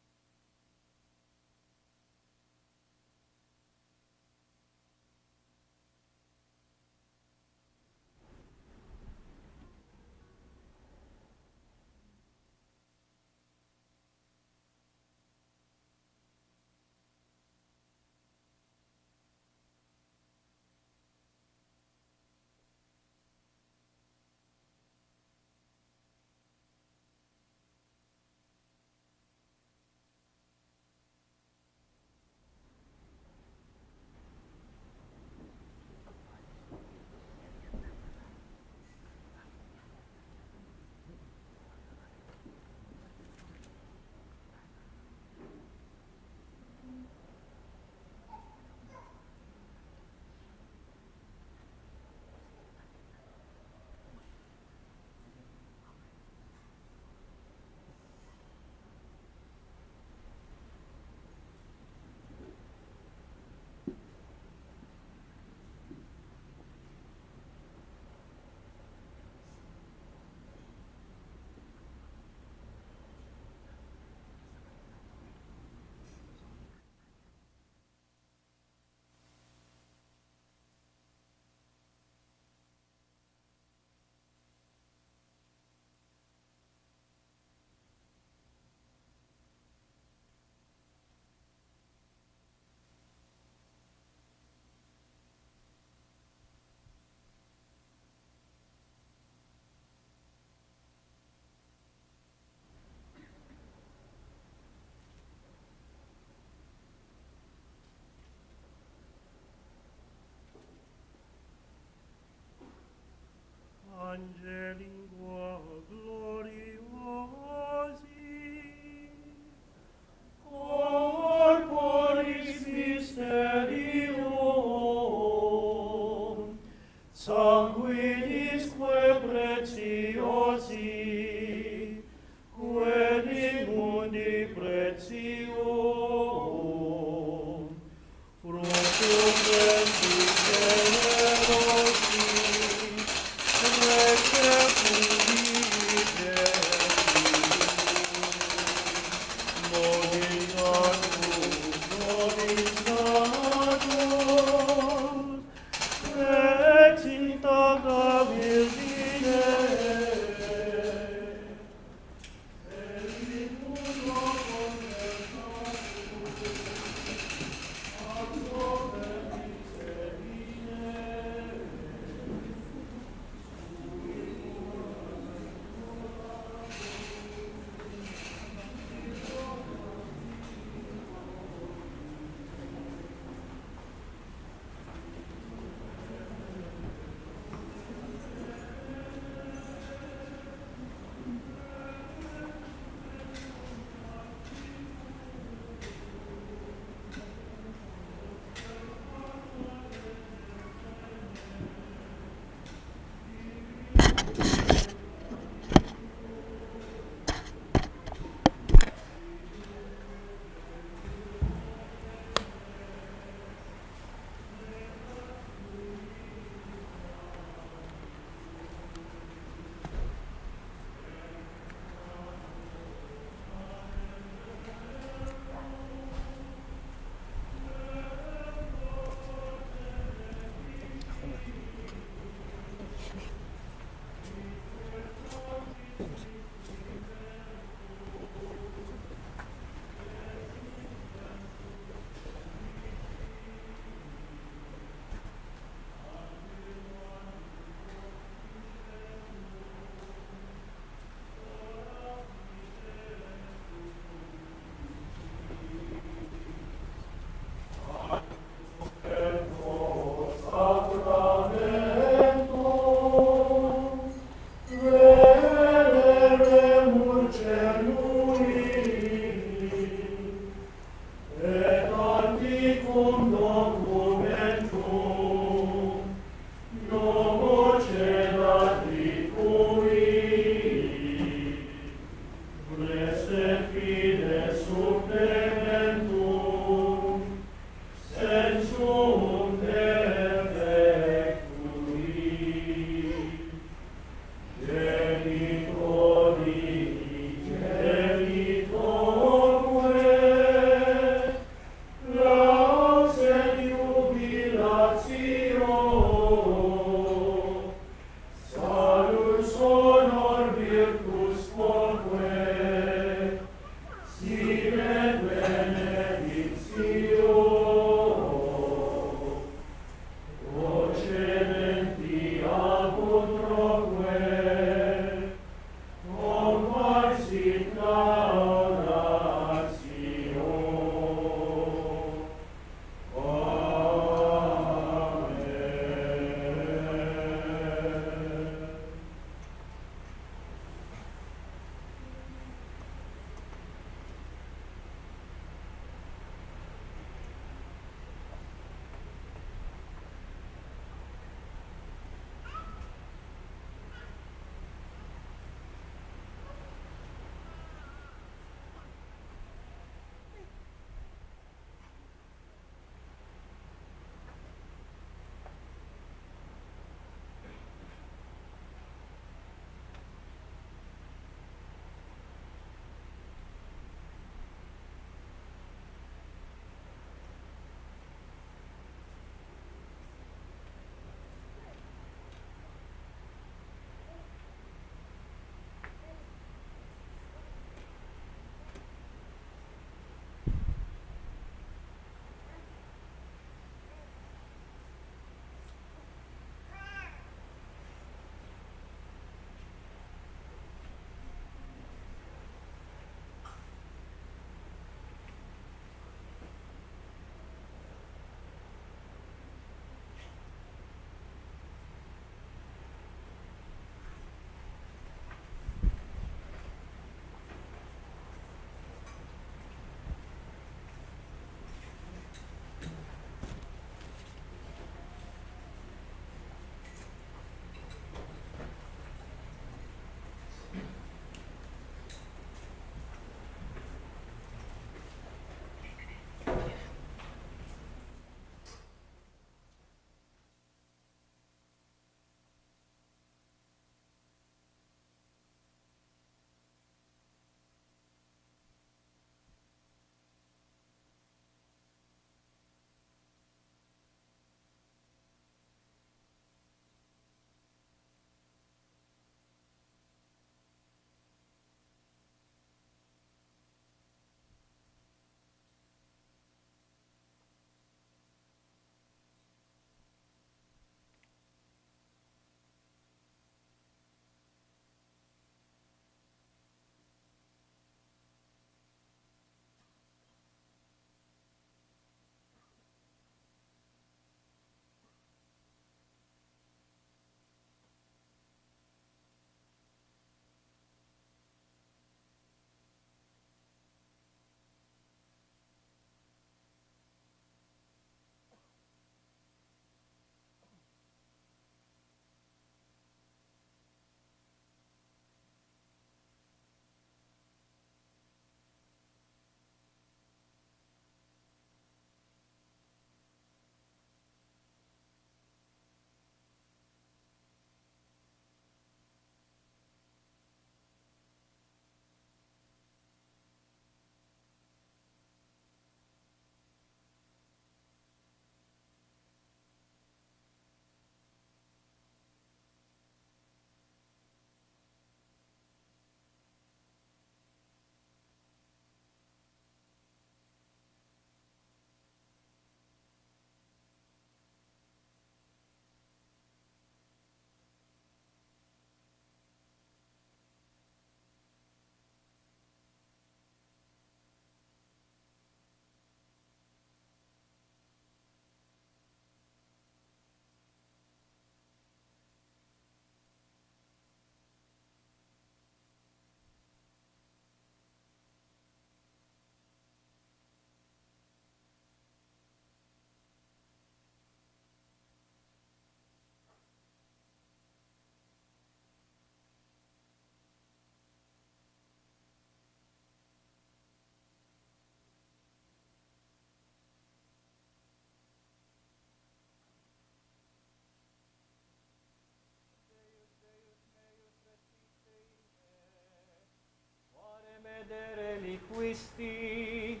Reliquisti,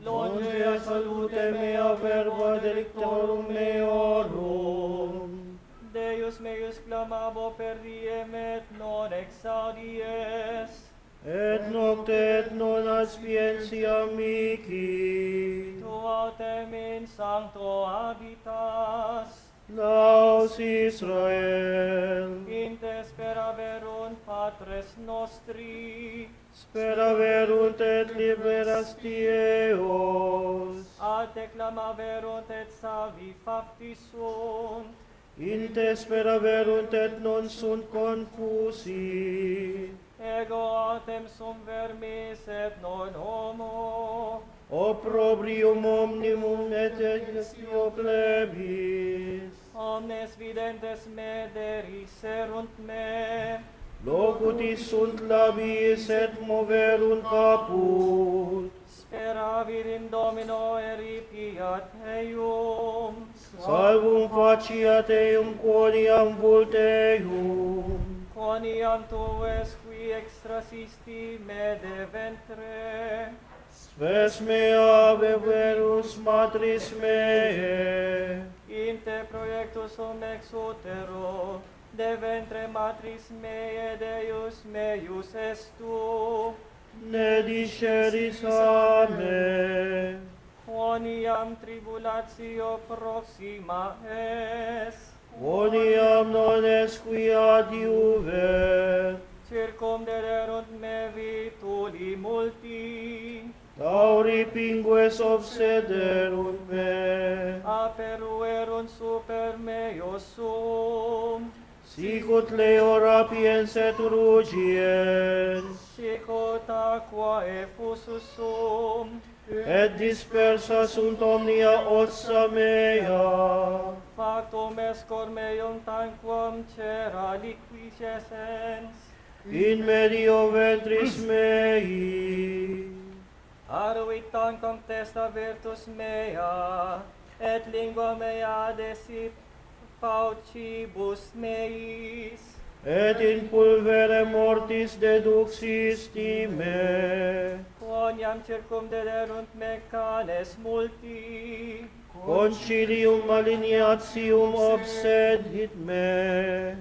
Longe salute mea verba delictorum meorum. Deus meus clamabo per diem et non exaudies. nocte et non aspientia mihi. Tu autem in sancto habitas, Laus Israel, in te speraverunt patres nostri, speraverunt et liberasti eos. ad te clamaverunt et savi facti sunt, In te speraverunt et non sunt confusi. ego autem sum vermis et non homo, Opprobrium omnimum et extio plebis. omnes videntes me deriserunt me, Locutis sunt labiis et moverunt caput. speravit in Domino eripiat eium, Salvum faciat eum quoniam vulteum. quoniam tues qui extrasisti me de ventre, Spes mea beverus matris mee. in te proiectus sum ex utero, de ventre matris mea Deus meius est tu, Ne disceris a me. quoniam tribulatio proxima est, Quoniam non est qui adiuvet. circumdederunt me vituli multi, Tauri pingues obsederunt me. aperuerunt super meo sum, Sicut leo rapiens et rugiens. sicut aqua effusus sum, Et dispersa sunt omnia ossa mea. factum escor meum tanquam cera liquescens, In medio ventris mei. aruit tanquam testa virtus mea, et lingua mea desit paucibus meis, Et in pulvere mortis deduxisti me. quoniam circumdederunt me canes multi, Concilium malignatium obsedit me.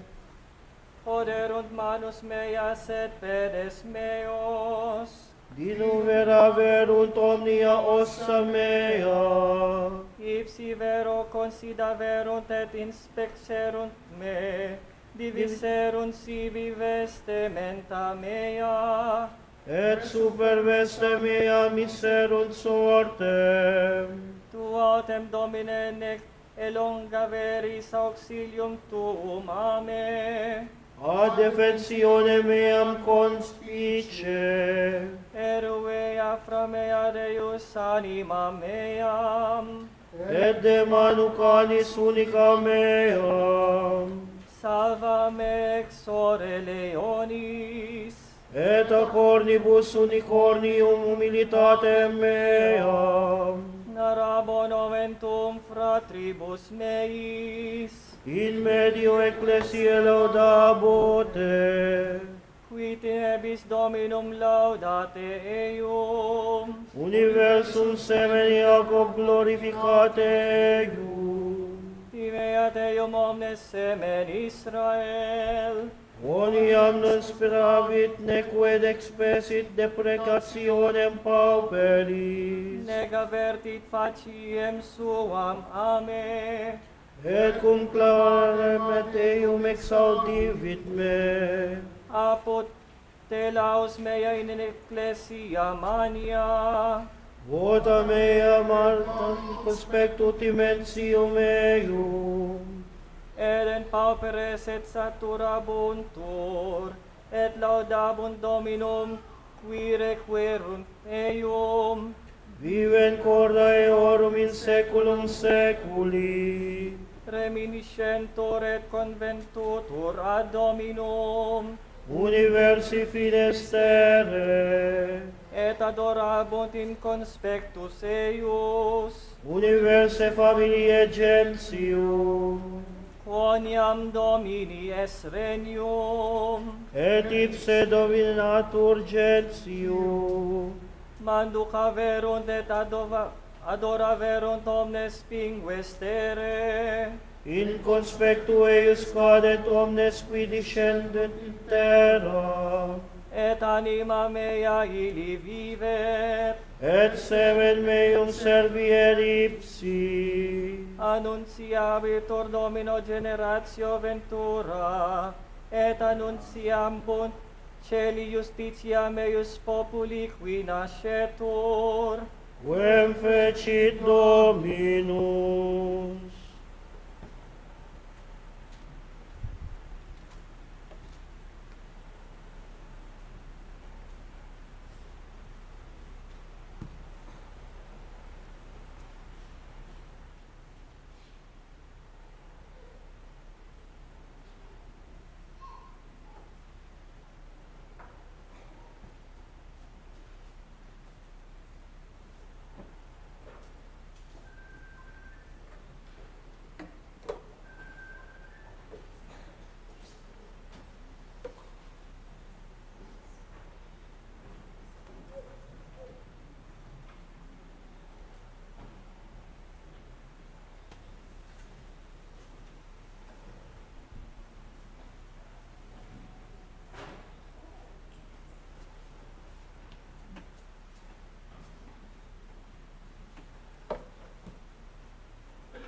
poderunt manus meas et pedes meos, Dinuvera verunt omnia ossa mea. ipsi vero considaverunt et inspexerunt me, diviserunt sibi vestimenta mea, Et super veste mea miserunt sortem. tu autem Domine nec elongaveris auxilium tuum a me, A defensione meam conspice. erue afra mea Deus anima meam, Et de manu canis unica meam. salva me ex ore leonis, Et a cornibus unicornium humilitatem meam. narabo noventum fratribus meis, In medio ecclesiae laudabote. qui tinebis Dominum laudate eium, Universum semen Iacob glorificate eium. timeat eium omnes semen Israel, Quoniam non speravit nequid expressit deprecationem pauperis. neg avertit faciem suam a me, Et cum clarem et eium exaudivit me. apud telaus mea in ecclesia mania, Vota mea marta conspectut immensium eium. ed in pauperes et saturabuntur, et laudabunt Dominum, qui requirunt eium, Vivent corda eorum in saeculum saeculi. reminiscentur et conventutur ad Dominum, Universi finestere. et adorabunt in conspectus eius, Universe familiae gentium. quoniam Domini es regnum, Et ipse dominatur gentium. manducaverunt et adoraverunt omnes pingues terre, In conspectu eius cadet omnes qui descendent in terra. et anima mea illi vivet, et semen meum serviet ipsi. annunciabitur Domino generatio ventura, et annunciambunt celi justitia meius populi qui nascetur. Quem fecit Dominus.